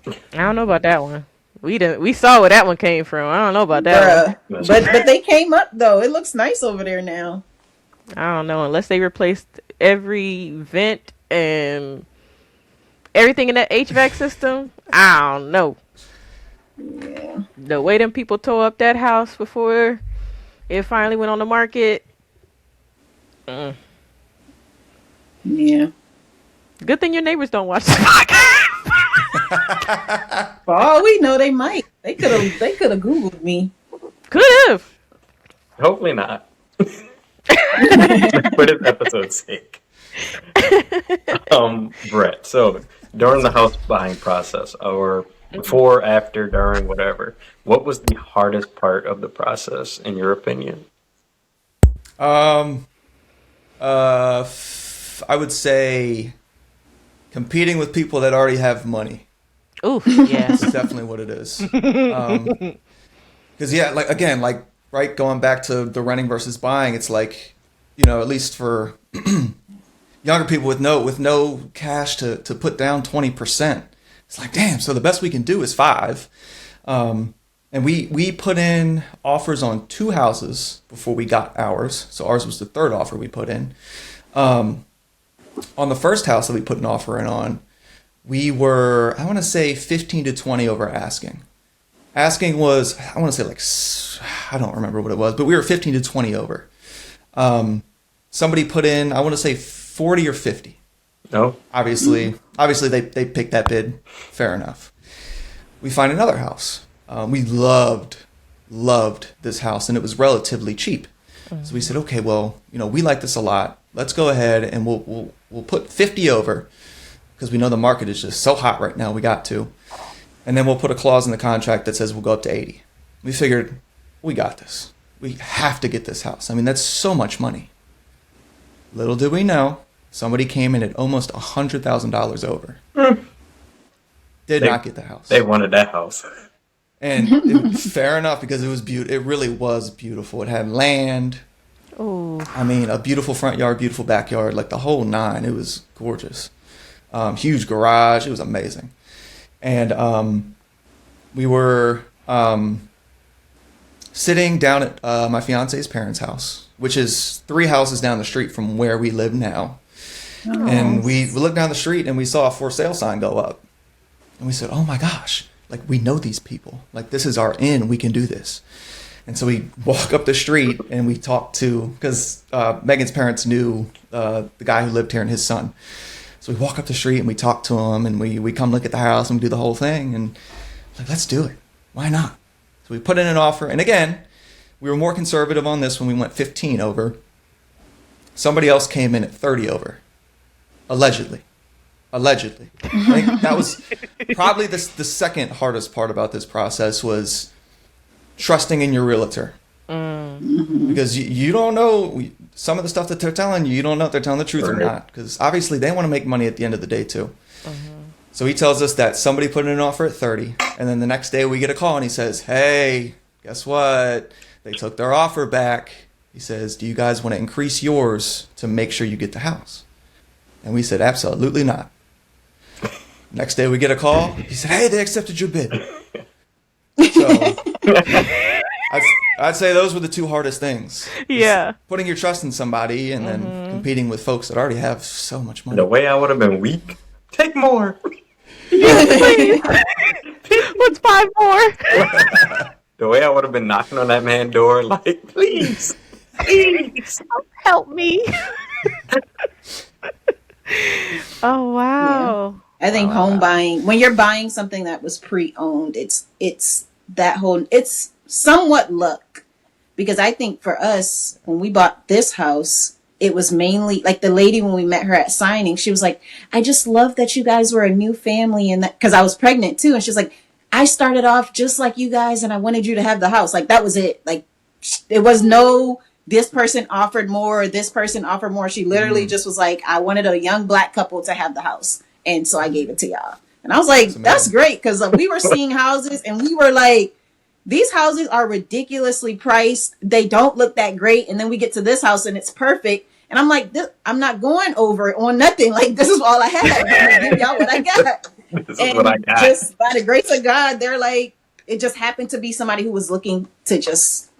I don't know about that one. We saw where that one came from. I don't know about that one. But they came up though. It looks nice over there now. I don't know, unless they replaced every vent and everything in that HVAC system. I don't know. Yeah. The way them people tore up that house before it finally went on the market. Yeah. Good thing your neighbors don't watch the podcast. For all we know, they might. They could have Googled me. Could have. Hopefully not. For this episode's sake. Bret, so during the house buying process, or before, after, during, whatever, what was the hardest part of the process, in your opinion? I would say competing with people that already have money. Ooh, yeah. That's definitely what it is. Because yeah, like again, like right, going back to the renting versus buying, it's like, at least for younger people with no cash to put down 20%. It's like, damn. So the best we can do is 5. And we put in offers on 2 houses before we got ours. So ours was the 3rd offer we put in. On the first house that we put an offer in on, we were, I want to say 15 to 20 over asking. Asking was, I want to say like, I don't remember what it was, but we were 15 to 20 over. Somebody put in, I want to say 40 or 50. No. Obviously they picked that bid. Fair enough. We find another house. We loved this house, and it was relatively cheap. So we said, okay, well, we like this a lot. Let's go ahead and we'll put 50 over, because we know the market is just so hot right now. We got to, and then we'll put a clause in the contract that says we'll go up to 80. We figured we got this. We have to get this house. I mean, that's so much money. Little did we know, somebody came in at almost $100,000 over. Did not get the house. They wanted that house. And fair enough, because it was beautiful. It really was beautiful. It had land. Oh. I mean, a beautiful front yard, beautiful backyard, like the whole 9. It was gorgeous. Huge garage. It was amazing. And we were sitting down at my fiance's parents' house, which is 3 houses down the street from where we live now. Oh. And we looked down the street and we saw a for sale sign go up. And we said, oh my gosh, like we know these people. Like this is our inn. We can do this. And so we walk up the street and we talk to, because Megan's parents knew the guy who lived here and his son. So we walk up the street and we talk to him, and we come look at the house and we do the whole thing. And like, let's do it. Why not? So we put in an offer. And again, we were more conservative on this when we went 15 over. Somebody else came in at 30 over. Allegedly. I think that was probably the second hardest part about this process, was trusting in your realtor. Because you don't know some of the stuff that they're telling you. You don't know if they're telling the truth or not, because obviously they want to make money at the end of the day too. So he tells us that somebody put in an offer at 30, and then the next day we get a call and he says, hey, guess what? They took their offer back. He says, do you guys want to increase yours to make sure you get the house? And we said, absolutely not. Next day we get a call. He said, hey, they accepted your bid. So I'd say those were the 2 hardest things. Yeah. Just putting your trust in somebody and then competing with folks that already have so much money. The way I would have been weak. Take more. Yes, please. What's 5 more? The way I would have been knocking on that man's door, like, please. Help me. Oh, wow. Yeah. I think home buying, when you're buying something that was pre-owned, it's somewhat luck. Because I think for us, when we bought this house, it was mainly like the lady, when we met her at signing, she was like, I just love that you guys were a new family, and that, because I was pregnant too. And she's like, I started off just like you guys and I wanted you to have the house. Like that was it. Like it was no this person offered more, this person offered more. She literally just was like, I wanted a young black couple to have the house. And so I gave it to y'all. And I was like, that's great. Because we were seeing houses and we were like, these houses are ridiculously priced. They don't look that great. And then we get to this house and it's perfect. And I'm like, I'm not going over it on nothing. Like, this is all I have. I'm going to give y'all what I got. This is what I got. Just by the grace of God, they're like, it just happened to be somebody who was looking to just,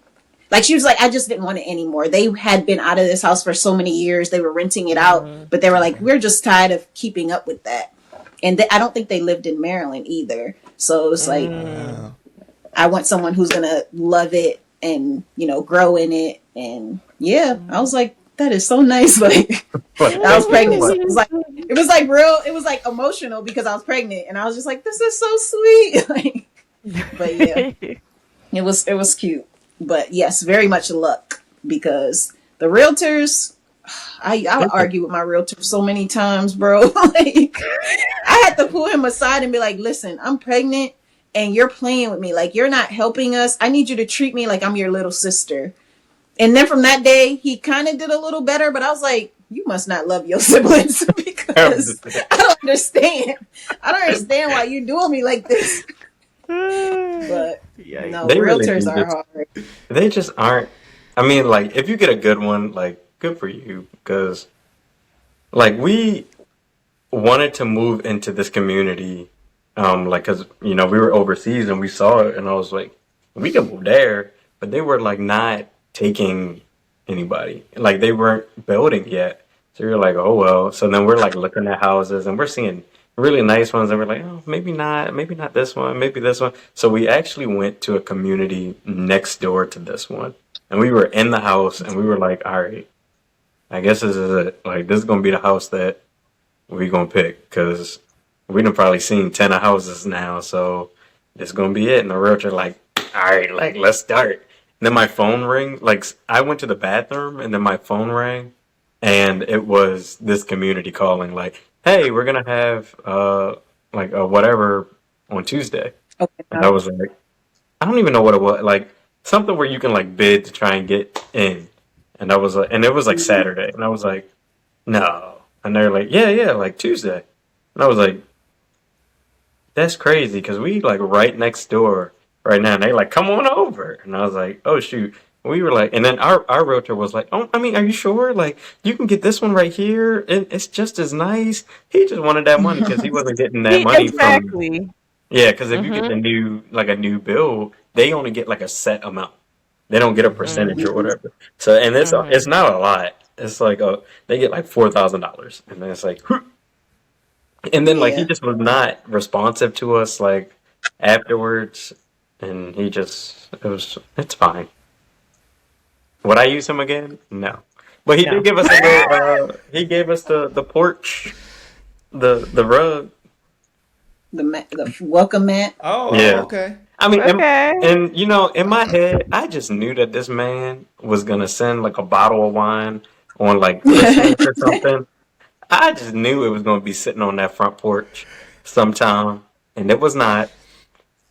like, she was like, I just didn't want it anymore. They had been out of this house for so many years. They were renting it out, but they were like, we're just tired of keeping up with that. And I don't think they lived in Maryland either. So it was like, I want someone who's going to love it and, you know, grow in it. And yeah, I was like, that is so nice. Like, I was pregnant. So it was like real, it was like emotional because I was pregnant and I was just like, this is so sweet. Like, but yeah, it was cute. But yes, very much luck because the realtors, I would argue with my realtor so many times, bro. Like, I had to pull him aside and be like, listen, I'm pregnant and you're playing with me. Like, you're not helping us. I need you to treat me like I'm your little sister. And then from that day, he kind of did a little better, but I was like, you must not love your siblings because I don't understand. I don't understand why you're doing me like this. But no, they realtors really are hard. They just aren't. I mean, like, if you get a good one, like, good for you. Because, like, we wanted to move into this community, like, because, you know, we were overseas and we saw it, and I was like, we can move there. But they were, like, not taking anybody. Like, they weren't building yet. So you're like, oh, well. So then we're, like, looking at houses, and we're seeing really nice ones, and we're like, oh, maybe not this one, maybe this one. So we actually went to a community next door to this one, and we were in the house, and we were like, all right, I guess this is it. Like, this is gonna be the house that we're gonna pick because we done probably seen 10 of houses now, so this is gonna be it. And the realtor like, all right, like, let's start. And then my phone rang. Like, I went to the bathroom, and then my phone rang, and it was this community calling, like, hey, we're gonna have like a whatever on Tuesday. Okay. And I was like, I don't even know what it was, like something where you can like bid to try and get in. And I was like, and it was like Saturday, and I was like, no. And they're like, yeah, like Tuesday. And I was like, that's crazy because we like right next door right now. And they like, come on over. And I was like, oh shoot. We were like, and then our realtor was like, oh, I mean, are you sure? Like, you can get this one right here, and it's just as nice. He just wanted that money because he wasn't getting that money from. Yeah, because if you get the new bill, they only get like a set amount. They don't get a percentage or whatever. So, and it's not a lot. It's like they get like $4,000, and then it's like, and then like he just was not responsive to us like afterwards, and it's fine. Would I use him again? No. But he did give us he gave us the porch, the rug. The welcome mat. Oh, Yeah. okay. I mean, Okay. and you know, in my head, I just knew that this man was gonna send like a bottle of wine on like Christmas or something. I just knew it was gonna be sitting on that front porch sometime, and it was not.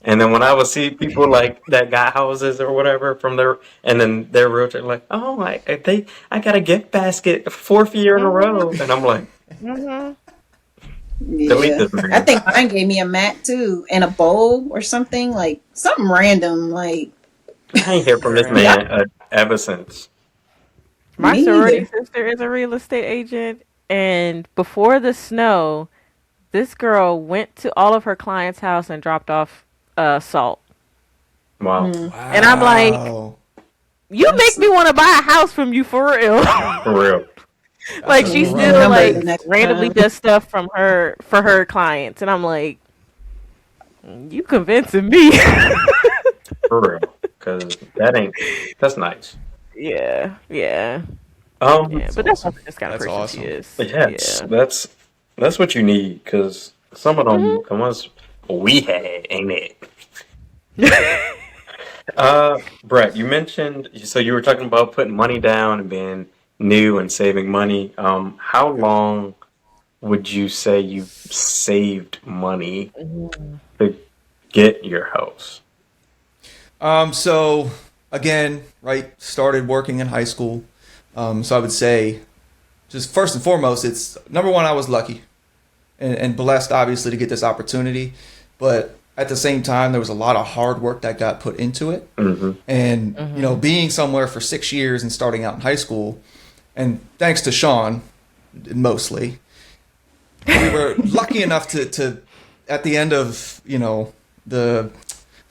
And then when I would see people like that got houses or whatever from and then their realtor like, oh, I got a gift basket 4th year in a row, and I'm like, delete this man. I think mine gave me a mat too and a bowl or something, like something random. Like, I ain't hear from this man ever since. My sorority sister is a real estate agent, and before the snow, this girl went to all of her clients' house and dropped off salt. Wow. And I'm like, you make me want to buy a house from you for real. For real. Like, she still like randomly does stuff for her clients, and I'm like, you convincing me. For real. Because that's nice. Yeah. But that's just kind of person awesome. she is. Yeah, that's what you need, because some of them, the ones we had, ain't it? Bret, you mentioned, so you were talking about putting money down and being new and saving money. How long would you say you've saved money to get your house? So again, right, started working in high school. So I would say, just first and foremost, it's number one, I was lucky and blessed, obviously, to get this opportunity. But at the same time, there was a lot of hard work that got put into it. And, you know, being somewhere for 6 years and starting out in high school, and thanks to Sean, mostly, we were lucky enough to at the end of, you know, the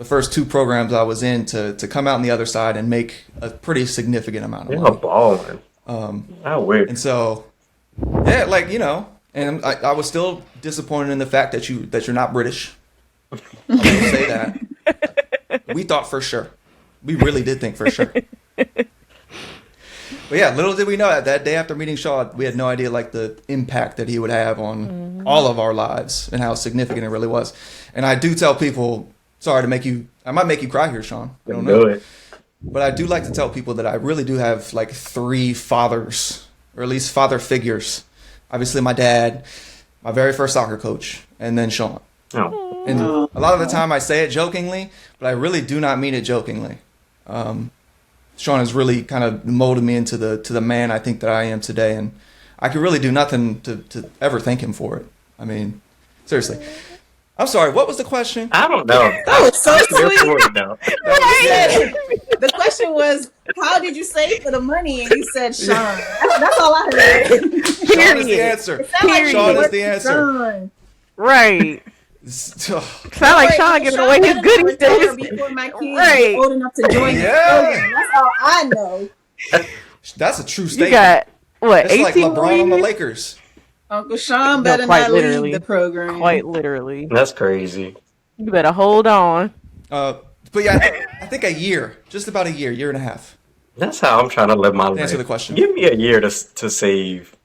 first 2 programs I was in to come out on the other side and make a pretty significant amount of You're money. balling. I wish. And so, yeah, like, you know, and I was still disappointed in the fact that you're not British. I will say that. We thought for sure. We really did think for sure. But yeah, little did we know that day after meeting Shaw, we had no idea like the impact that he would have on all of our lives and how significant it really was. And I do tell people, sorry to make you, I might make you cry here, Sean. I don't know. Do it. But I do like to tell people that I really do have like 3 fathers, or at least father figures. Obviously my dad, my very first soccer coach, and then Sean. Oh. And a lot of the time I say it jokingly, but I really do not mean it jokingly. Sean has really kind of molded me into the man I think that I am today, and I could really do nothing to ever thank him for it. I mean, seriously. I'm sorry, what was the question? I don't know. That was so sweet. Now. The question was, how did you save for the money? And you said Sean. That's all I heard. Sean is the answer. It sounded like Sean you is the were answer. Sean. Right. Sound Sound like Sean giving away his goodies days. Before my kids Right. were old enough to join the Yeah. program. That's all I know. That's a true You statement. got what? It's 18 like LeBron on the years? Lakers. Uncle Sean No, better quite not literally. leave the program. Quite literally. That's crazy. You better hold on. But yeah, I think a year, just about a year and a half. That's how I'm trying to live my life. Answer the question. Give me a year to save.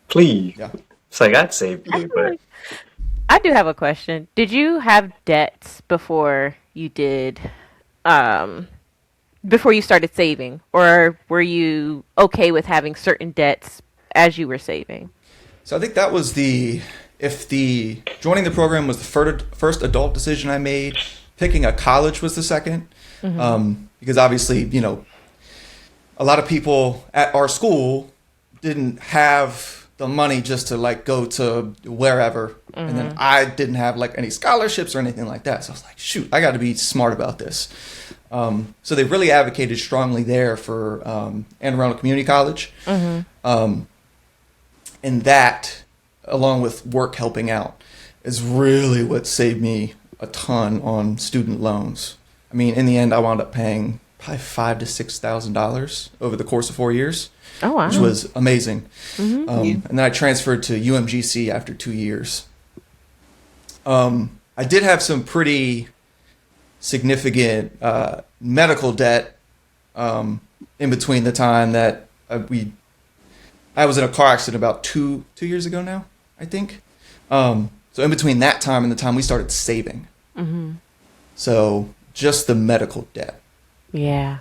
Please. Yeah. It's like I'd save you, but I do have a question. Did you have debts before you did, before you started saving, or were you okay with having certain debts as you were saving? So I think that was if the joining the program was the first adult decision I made, picking a college was the second. Because obviously, you know, a lot of people at our school didn't have the money just to like go to wherever. And then I didn't have like any scholarships or anything like that. So I was like, shoot, I got to be smart about this. So they really advocated strongly there for Anne Arundel Community College. And that, along with work helping out, is really what saved me a ton on student loans. I mean, in the end, I wound up paying probably $5,000 to $6,000 over the course of 4 years. Oh, wow. Which was amazing. And then I transferred to UMGC after 2 years. I did have some pretty significant medical debt in between the time that I was in a car accident about two years ago now, I think. So in between that time and the time we started saving. So just the medical debt. Yeah.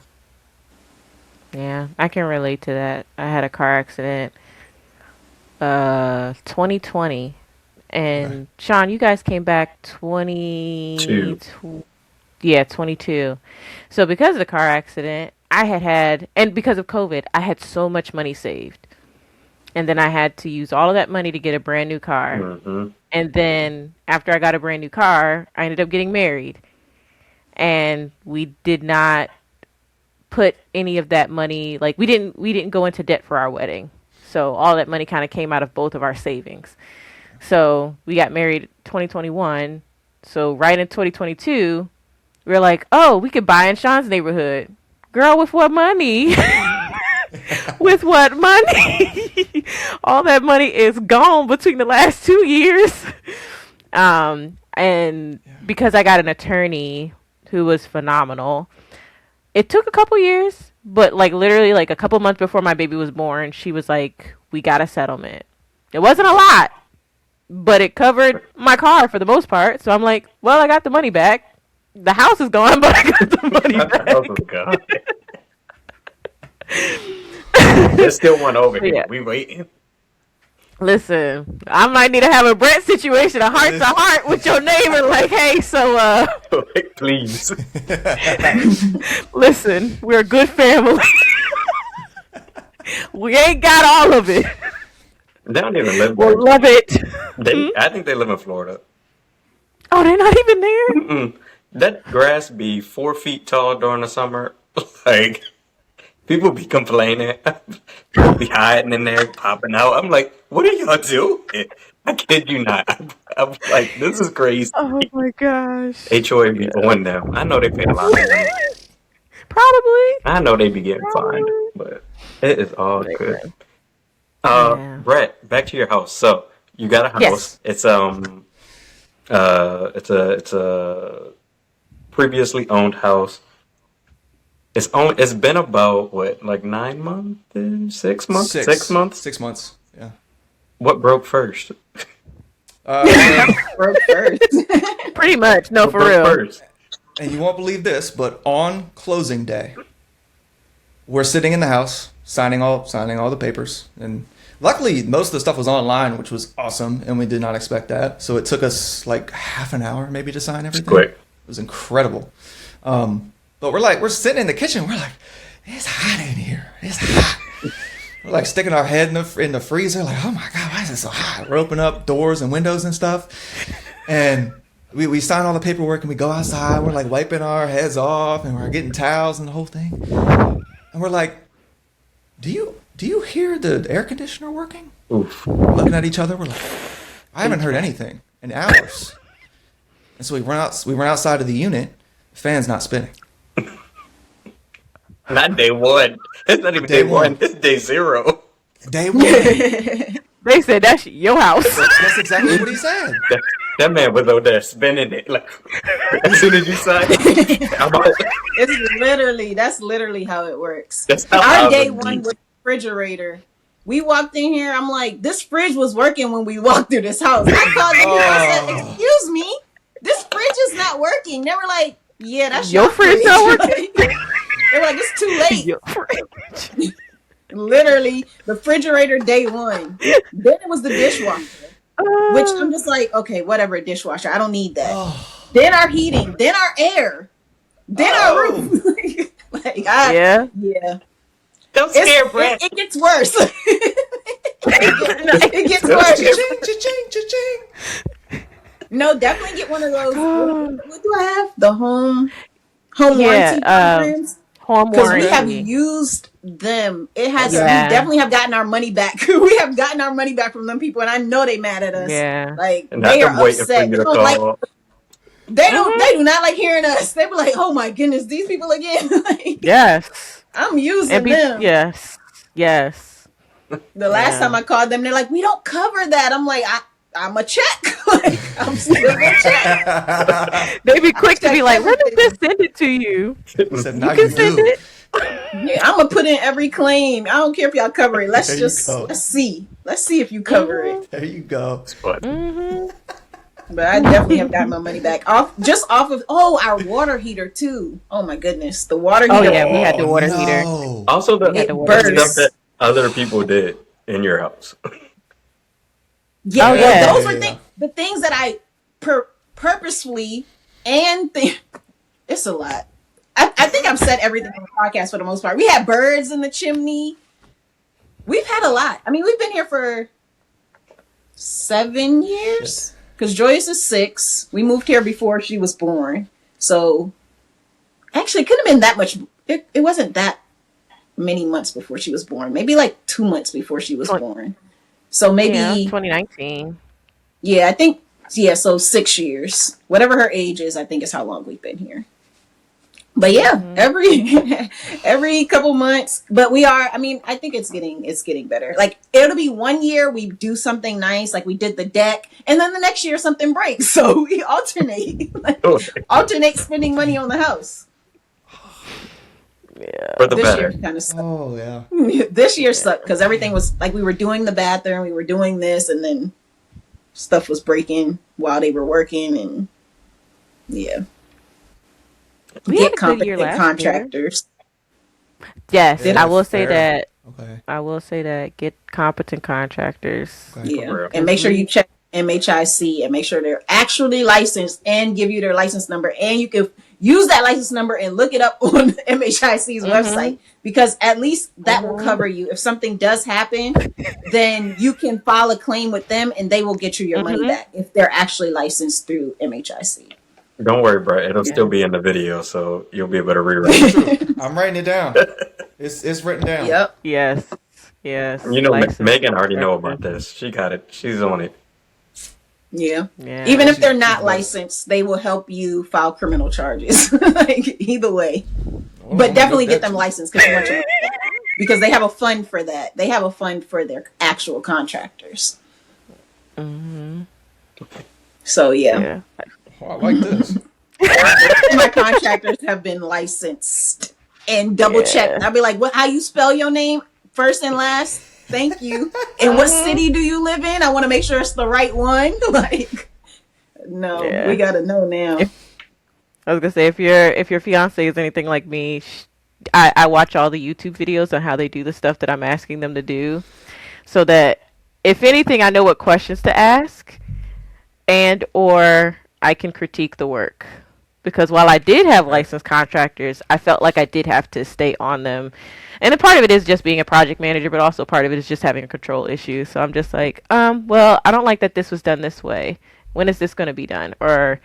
Yeah, I can relate to that. I had a car accident 2020, and Sean, you guys came back 22. So because of the car accident, I had and because of COVID, I had so much money saved. And then I had to use all of that money to get a brand new car. And then after I got a brand new car, I ended up getting married. And we did not put any of that money, like we didn't go into debt for our wedding. So all that money kind of came out of both of our savings. So we got married 2021. So right in 2022, we were like, oh, we could buy in Sean's neighborhood. Girl, with what money? With what money? All that money is gone between the last 2 years. And because I got an attorney who was phenomenal, it took a couple years, but like literally like a couple months before my baby was born, she was like, we got a settlement. It wasn't a lot, but it covered my car for the most part. So I'm like, well, I got the money back. The house is gone, but I got the money back. Oh God. There's still one over here. Yeah. We waiting. Listen, I might need to have a Bret situation, a heart to heart with your neighbor. Like, hey, so Please. listen, we're a good family. We ain't got all of it. They don't even live there. We'll love it. I think they live in Florida. Oh, they're not even there. That grass be 4 feet tall during the summer. Like, people be complaining. People be hiding in there, popping out. I'm like, what are y'all doing? I kid you not. I'm like, this is crazy. Oh my gosh. HOA be on them. I know they pay a lot of money. Probably. I know they be getting fined, Probably. but it is all good. Yeah. Brett, back to your house. So you got a house. Yes. It's it's a previously owned house. It's been about what, like 9 months, 6 months, 6 months. 6 months. Yeah. What broke first? Broke first. Pretty much. No, What for broke real. first? And you won't believe this, but on closing day, we're sitting in the house signing all the papers, and luckily most of the stuff was online, which was awesome, and we did not expect that. So it took us like half an hour maybe to sign everything. Quick. It was incredible. But we're sitting in the kitchen. We're like, it's hot in here. It's hot. We're like sticking our head in the freezer. Like, oh my God, why is it so hot? We're opening up doors and windows and stuff. And we sign all the paperwork and we go outside. We're like wiping our heads off and we're getting towels and the whole thing. And we're like, do you hear the air conditioner working? Oof. We're looking at each other. We're like, I haven't heard anything in hours. And so we run outside of the unit. Fan's not spinning. Not day one. It's not even Day day one. one. It's day 0. Day one. They said that's your house. That's exactly what he said. That man was over there spinning it. Like, as soon as you sign it, I'm out. That's literally how it works. That's how Our I day would one be. with the refrigerator. We walked in here. I'm like, this fridge was working when we walked through this house. I called them people. I said, excuse me, this fridge is not working. They were like, yeah, that's Your fridge not working? They were like, it's too late. Your fridge. Literally, the refrigerator day one. Then it was the dishwasher, which I'm just like, okay, whatever, dishwasher. I don't need that. Then our heating, then our air, then our roof. Yeah. Yeah. Don't scare Brett. It gets worse. It gets worse. Cha-ching, cha-ching, cha-ching. No, definitely get one of those. What do I have? The home warranty programs. Home Because warranty. we have used them. It has. Yeah. We definitely have gotten our money back. We have gotten our money back from them people, and I know they mad at us. Yeah. Like And they I'm are waiting for upset. you They to don't call. like. They don't. They do not like hearing us. They were like, "Oh my goodness, these people again." Like, Yes. I'm using them. Yes. Yes. The last time I called them, they're like, "We don't cover that." I'm like, I'm a check. Like, I'm still a check. They be quick to be like, let me just send it to you. He said, You now can you send do. it. Yeah, I'm gonna put in every claim. I don't care if y'all cover it. Let's There you just go. let's see. Let's see if you cover it. There you go. But But I definitely have gotten my money back off of our water heater too. Oh my goodness, the water heater. Oh, yeah, we had the water heater. No. also the, We had to the work burst. stuff that other people did in your house. Yeah, Oh, yeah. those were Yeah. the things that I purposefully and it's a lot. I think I've said everything on the podcast for the most part. We had birds in the chimney. We've had a lot. I mean, we've been here for 7 years because Joyce is 6. We moved here before she was born. So actually, it couldn't have been that much. It wasn't that many months before she was born. Maybe like 2 months before she was born. So maybe, Yeah, 2019. yeah, I think, yeah, so 6 years. Whatever her age is, I think is how long we've been here. But yeah, every couple months. But we are, I mean, I think it's getting better. Like, it'll be 1 year we do something nice, like we did the deck, and then the next year something breaks. So we alternate. Alternate spending money on the house. Yeah. For the This better. year kind of sucked. Oh, yeah. This year sucked because everything was like we were doing the bathroom, we were doing this, and then stuff was breaking while they were working, and yeah. We had a good year last contractors. Yes, Yeah, I will say fair. that Okay. I will say that get competent contractors. Okay. Yeah, real. and make sure you check MHIC and make sure they're actually licensed and give you their license number, and you can use that license number and look it up on MHIC's website, because at least that will cover you if something does happen. Then you can file a claim with them, and they will get you your money back if they're actually licensed through MHIC. Don't worry, Bret. It'll still be in the video, so you'll be able to rewrite it. True. I'm writing it down. It's written down. Yep. Yes. Yes. You know, Licensed Megan already know contractor. about this. She got it. She's on it. Yeah. Yeah. Even if they're not licensed, they will help you file criminal charges. Like, either way. But definitely get them licensed because they have a fund for that. They have a fund for their actual contractors. So yeah. Yeah. Oh, I like this. My contractors have been licensed and double checked. I'll be like, "What? How you spell your name? First and last? Thank you. And what city do you live in? I want to make sure it's the right one." Like, no, Yeah. we gotta know now. I was gonna say if your fiance is anything like me, I watch all the YouTube videos on how they do the stuff that I'm asking them to do, so that if anything, I know what questions to ask, and or I can critique the work. Because while I did have licensed contractors, I felt like I did have to stay on them. And a part of it is just being a project manager, but also part of it is just having a control issue. So I'm just like, well, I don't like that this was done this way. When is this going to be done? Or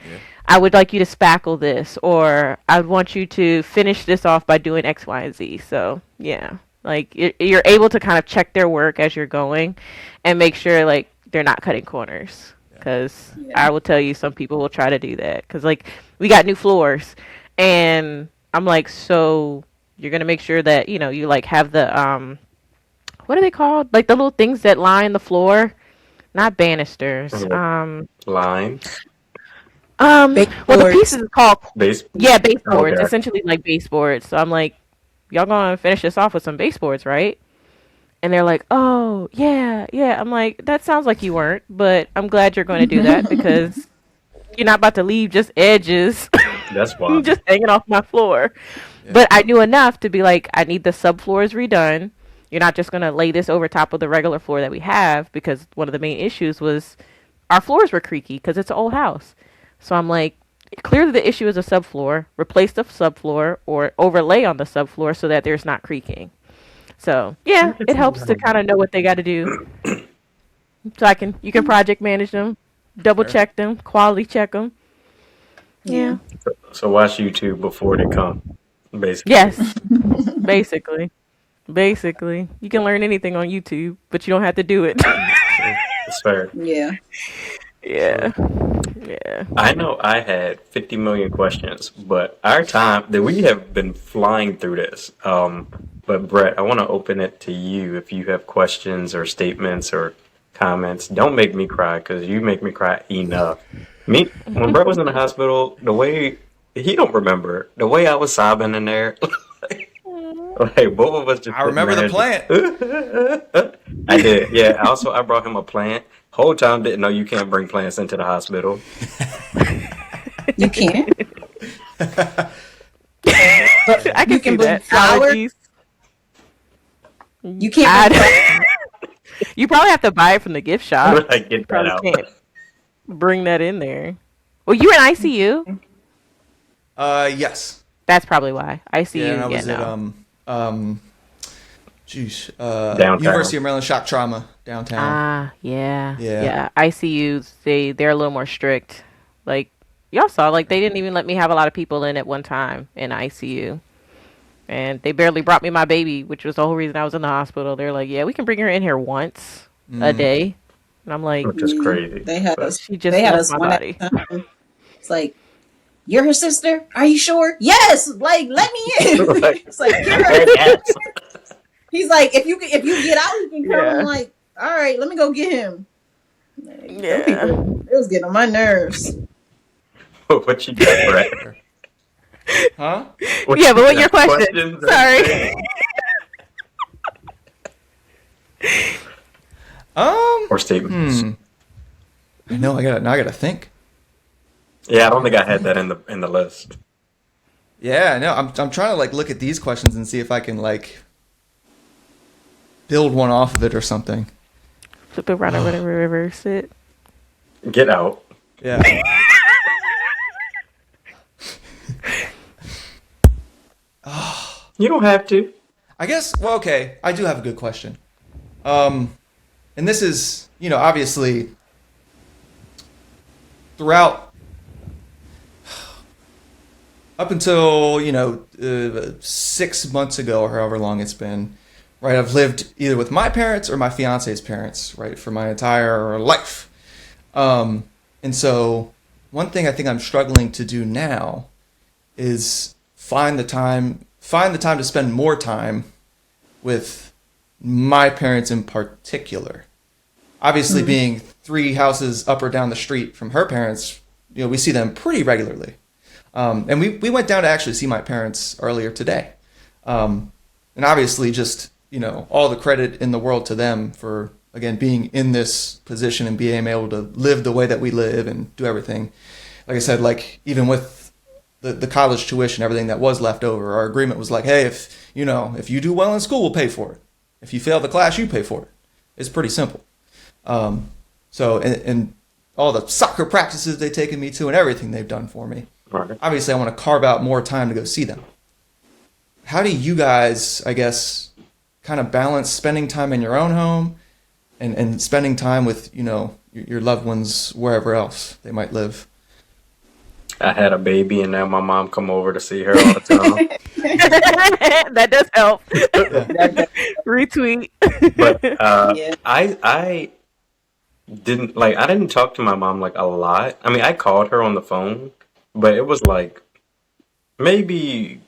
I would like you to spackle this, or I would want you to finish this off by doing X, Y, and Z. So yeah, like you're able to kind of check their work as you're going and make sure like they're not cutting corners. Because I will tell you, some people will try to do that. Because like we got new floors, and I'm like, so you're gonna make sure that you like have the what are they called? Like the little things that line the floor, not banisters. Line. Well, the pieces is called Base. baseboards, Okay. essentially like baseboards. So I'm like, y'all gonna finish this off with some baseboards, right? And they're like, oh, yeah. I'm like, that sounds like you weren't, but I'm glad you're going to do that because you're not about to leave just edges That's wild. just hanging off my floor. Yeah. But I knew enough to be like, I need the subfloors redone. You're not just going to lay this over top of the regular floor that we have, because one of the main issues was our floors were creaky because it's an old house. So I'm like, clearly the issue is a subfloor. Replace the subfloor or overlay on the subfloor so that there's not creaking. So yeah, it helps to kind of know what they got to do. So you can project manage them, double check them, quality check them. Yeah. So watch YouTube before they come, basically. Yes. Basically, you can learn anything on YouTube, but you don't have to do it. It's fair. Yeah. Yeah. I know I had 50 million questions, but our time that we have been flying through this. But Bret, I want to open it to you if you have questions or statements or comments. Don't make me cry because you make me cry enough. When Bret was in the hospital, the way he don't remember the way I was sobbing in there. Like both of us just. I remember the plant. I did. Yeah. Also, I brought him a plant. Whole time didn't know you can't bring plants into the hospital. You can't. I You can bring that. flowers. Allergies. You can't. You probably have to buy it from the gift shop. Like, get that out. Can't bring that in there. Well, you were in ICU. Yes. That's probably why. ICU. Yeah, and I was no. at Downtown. University of Maryland Shock Trauma downtown. Ah, yeah. ICUs, they're a little more strict. Like y'all saw, like they didn't even let me have a lot of people in at one time in ICU, and they barely brought me my baby, which was the whole reason I was in the hospital. They're like, yeah, we can bring her in here once a day, and I'm like, Which is crazy. They had But us. she just They had left us my one body. at a time. It's like, you're her sister? Are you sure? Yes. Like, let me in. Like, It's like, get her. He's like, if you get out, you can come. Yeah. I'm like, all right, let me go get him. Like, Yeah. them people, it was getting on my nerves. what you got, Bret? Huh? What Yeah, you but what got? your question? Questions or Sorry. Or statements. No, I gotta think. Yeah, I don't think I had that in the list. Yeah, no, I'm trying to like look at these questions and see if I can like build one off of it or something. Flip it around and reverse it. Get out. Yeah. You don't have to. I guess, well, okay, I do have a good question. And this is, obviously throughout, up until, 6 months ago or however long it's been, right, I've lived either with my parents or my fiance's parents, right, for my entire life. And so one thing I think I'm struggling to do now is find the time to spend more time with my parents in particular. Obviously, being 3 houses up or down the street from her parents, we see them pretty regularly. And we went down to actually see my parents earlier today. And obviously just, all the credit in the world to them for, again, being in this position and being able to live the way that we live and do everything. Like I said, like even with the college tuition, everything that was left over, our agreement was like, hey, if you do well in school, we'll pay for it. If you fail the class, you pay for it. It's pretty simple. So, and all the soccer practices they've taken me to and everything they've done for me. Right. Obviously, I want to carve out more time to go see them. How do you guys, I guess, kind of balance spending time in your own home and spending time with, your loved ones wherever else they might live? I had a baby, and now my mom come over to see her all the time. That does help. Retweet. But Yeah. I didn't talk to my mom like a lot. I mean, I called her on the phone, but it was like maybe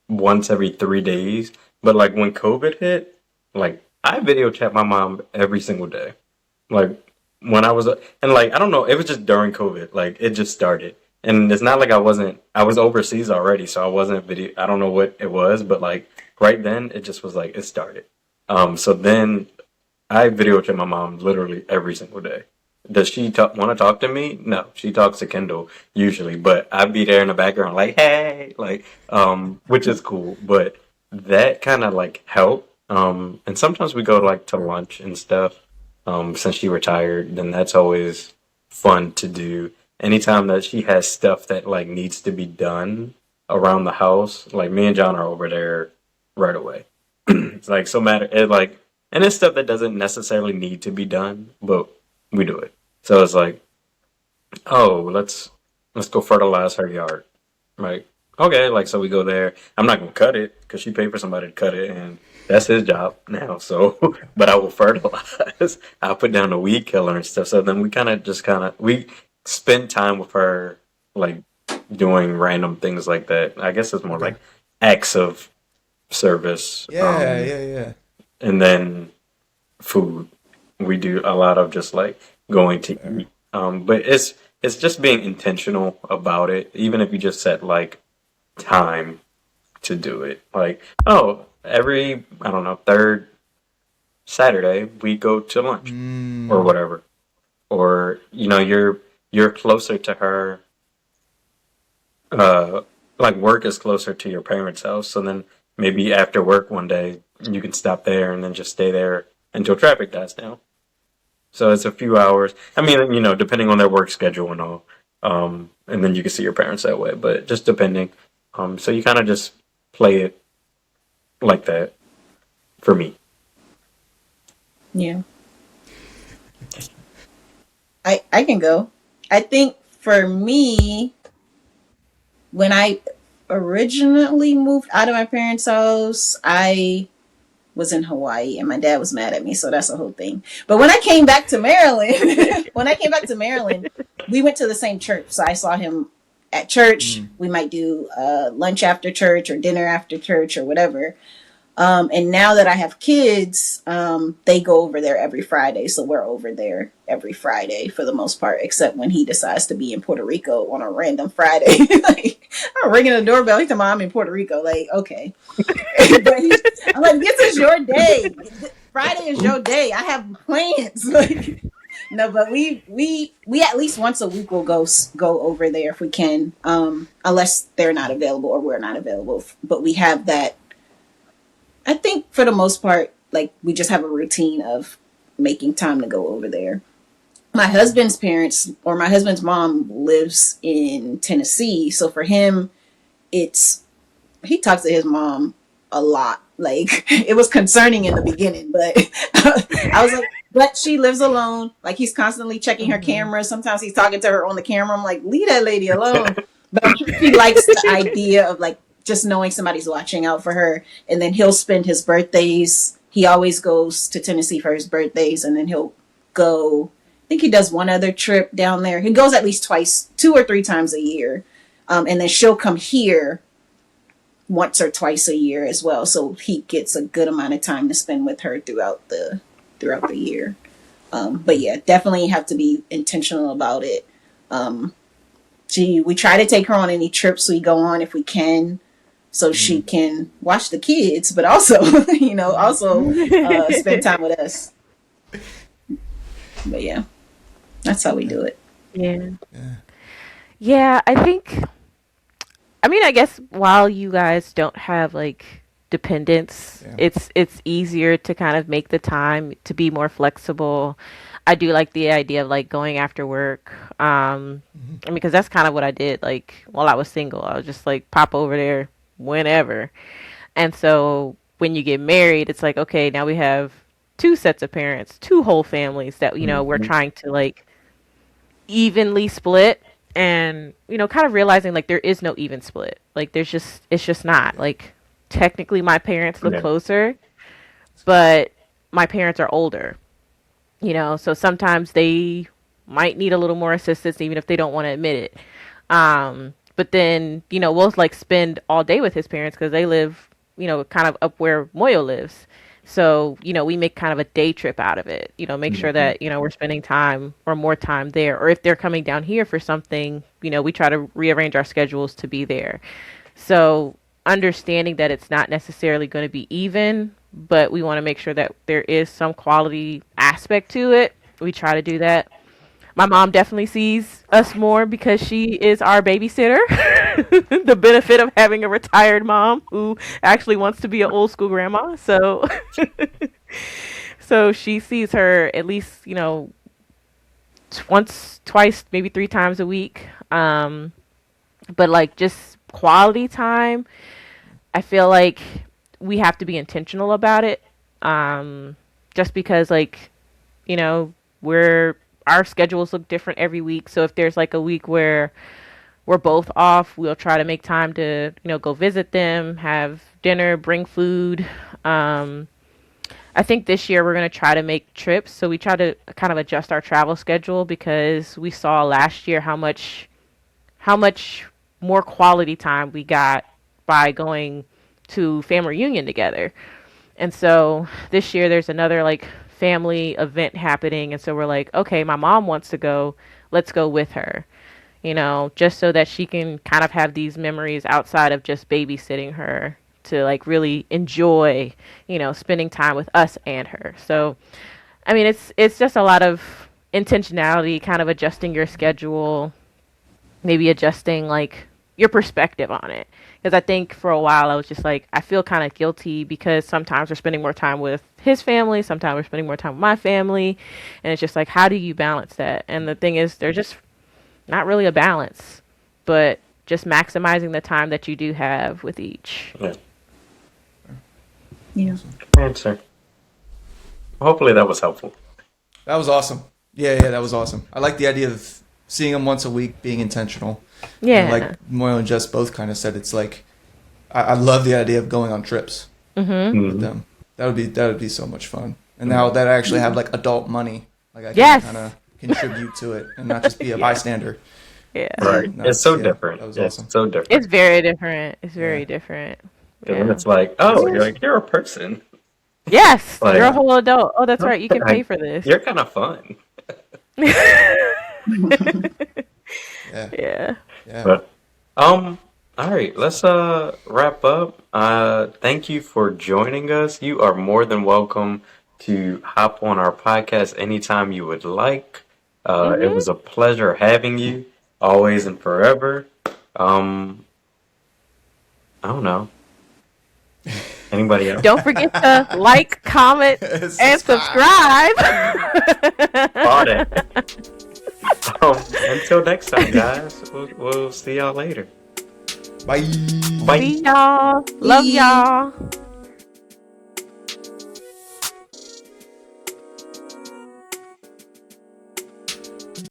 once every 3 days. But like when COVID hit, like I video chat my mom every single day. Like when I was, and like I don't know, it was just during COVID. Like it just started. And it's not like I was overseas already, so I wasn't video. I don't know what it was, but like right then, it just was like it started. So then I video chat my mom literally every single day. Does she want to talk to me? No, she talks to Kendall usually, but I'd be there in the background like, hey, like, which is cool. But that kind of like helped. And sometimes we go like to lunch and stuff. Since she retired, then that's always fun to do. Anytime that she has stuff that like needs to be done around the house, like me and John are over there right away. It's like and it's stuff that doesn't necessarily need to be done, but we do it. So it's like, oh, let's go fertilize her yard, right? Okay, like so we go there. I'm not gonna cut it because she paid for somebody to cut it, and that's his job now. So, but I will fertilize. I'll put down a weed killer and stuff. So then we spend time with her, like doing random things like that. I guess it's more like acts of service. Yeah. And then food. We do a lot of just like going to eat. But it's just being intentional about it. Even if you just set like time to do it. Like, every, I don't know, third Saturday we go to lunch or whatever. Or, you're closer to her. Like work is closer to your parents' house. So then maybe after work one day you can stop there and then just stay there until traffic dies down. So it's a few hours. I mean, depending on their work schedule and all. And then you can see your parents that way, but just depending. So you kind of just play it like that for me. Yeah. I can go. I think for me, when I originally moved out of my parents' house, I was in Hawaii and my dad was mad at me, so that's a whole thing. But when I came back to Maryland, we went to the same church. So I saw him at church. We might do lunch after church or dinner after church or whatever. And now that I have kids, they go over there every Friday. So we're over there every Friday for the most part, except when he decides to be in Puerto Rico on a random Friday. Like, I'm ringing the doorbell. He's telling me I'm in Puerto Rico. Like, okay. But I'm like, this is your day. Friday is your day. I have plans. Like, no, but we at least once a week will go over there if we can, unless they're not available or we're not available. But we have that. I think for the most part, like we just have a routine of making time to go over there. My husband's parents, or my husband's mom, lives in Tennessee, so for him, it's he talks to his mom a lot. Like it was concerning in the beginning, but I was like, but she lives alone. Like he's constantly checking her camera. Sometimes he's talking to her on the camera. I'm like, leave that lady alone. But I'm sure she likes the idea of like just knowing somebody's watching out for her. And then he'll spend his birthdays. He always goes to Tennessee for his birthdays, and then he'll go. I think he does one other trip down there. He goes at least twice, 2 or 3 times a year. And then she'll come here once or twice a year as well. So he gets a good amount of time to spend with her throughout the year. But yeah, definitely have to be intentional about it. We try to take her on any trips we go on if we can, so she can watch the kids, but also, spend time with us. But yeah, that's how we do it. Yeah. Yeah, I guess while you guys don't have like dependents, it's easier to kind of make the time to be more flexible. I do like the idea of like going after work. Because that's kind of what I did. Like while I was single, I was just like pop over there whenever. And so when you get married, it's like, okay, now we have 2 sets of parents, 2 whole families that, we're trying to like evenly split. And, kind of realizing like there is no even split. Like it's just not. Like technically my parents live closer, but my parents are older, so sometimes they might need a little more assistance even if they don't want to admit it. But then, we'll like spend all day with his parents because they live, kind of up where Moyo lives. So, we make kind of a day trip out of it, make sure that, we're spending time or more time there. Or if they're coming down here for something, we try to rearrange our schedules to be there. So understanding that it's not necessarily going to be even, but we want to make sure that there is some quality aspect to it. We try to do that. My mom definitely sees us more because she is our babysitter. The benefit of having a retired mom who actually wants to be an old school grandma. So, so she sees her at least, once, twice, maybe 3 times a week. But like just quality time, I feel like we have to be intentional about it. Just because like, our schedules look different every week. So if there's like a week where we're both off, we'll try to make time to, go visit them, have dinner, bring food. I think this year we're going to try to make trips. So we try to kind of adjust our travel schedule because we saw last year how much more quality time we got by going to family reunion together. And so this year there's another like family event happening, and so we're like, okay, my mom wants to go, let's go with her, just so that she can kind of have these memories outside of just babysitting her, to like really enjoy, spending time with us and her. So it's just a lot of intentionality, kind of adjusting your schedule, maybe adjusting like your perspective on it. Because I think for a while I was just like, I feel kind of guilty because sometimes we're spending more time with his family, sometimes we're spending more time with my family. And it's just like, how do you balance that? And the thing is, there's just not really a balance, but just maximizing the time that you do have with each. Yeah. Answer. Hopefully that was helpful. That was awesome. Yeah, that was awesome. I like the idea of seeing them once a week, being intentional. Yeah. And like Moyo and Jess both kind of said, it's like, I love the idea of going on trips with them. That would be so much fun. And now that I actually have like adult money, like I can kind of contribute to it and not just be a bystander. Yeah. Right. It's so different. That was It's awesome. so different. It's very different. It's very different. And it's like, oh, you're a person. Yes, Like, you're a whole adult. Oh, that's right. You can pay for this. You're kind of fun. Yeah. But all right, let's wrap up. Thank you for joining us. You are more than welcome to hop on our podcast anytime you would like. It was a pleasure having you, always and forever. I don't know. Anybody else? Don't forget to like, comment, and subscribe. Bought it. Until next time, guys. We'll see y'all later. Bye. Bye. See y'all. Love y'all.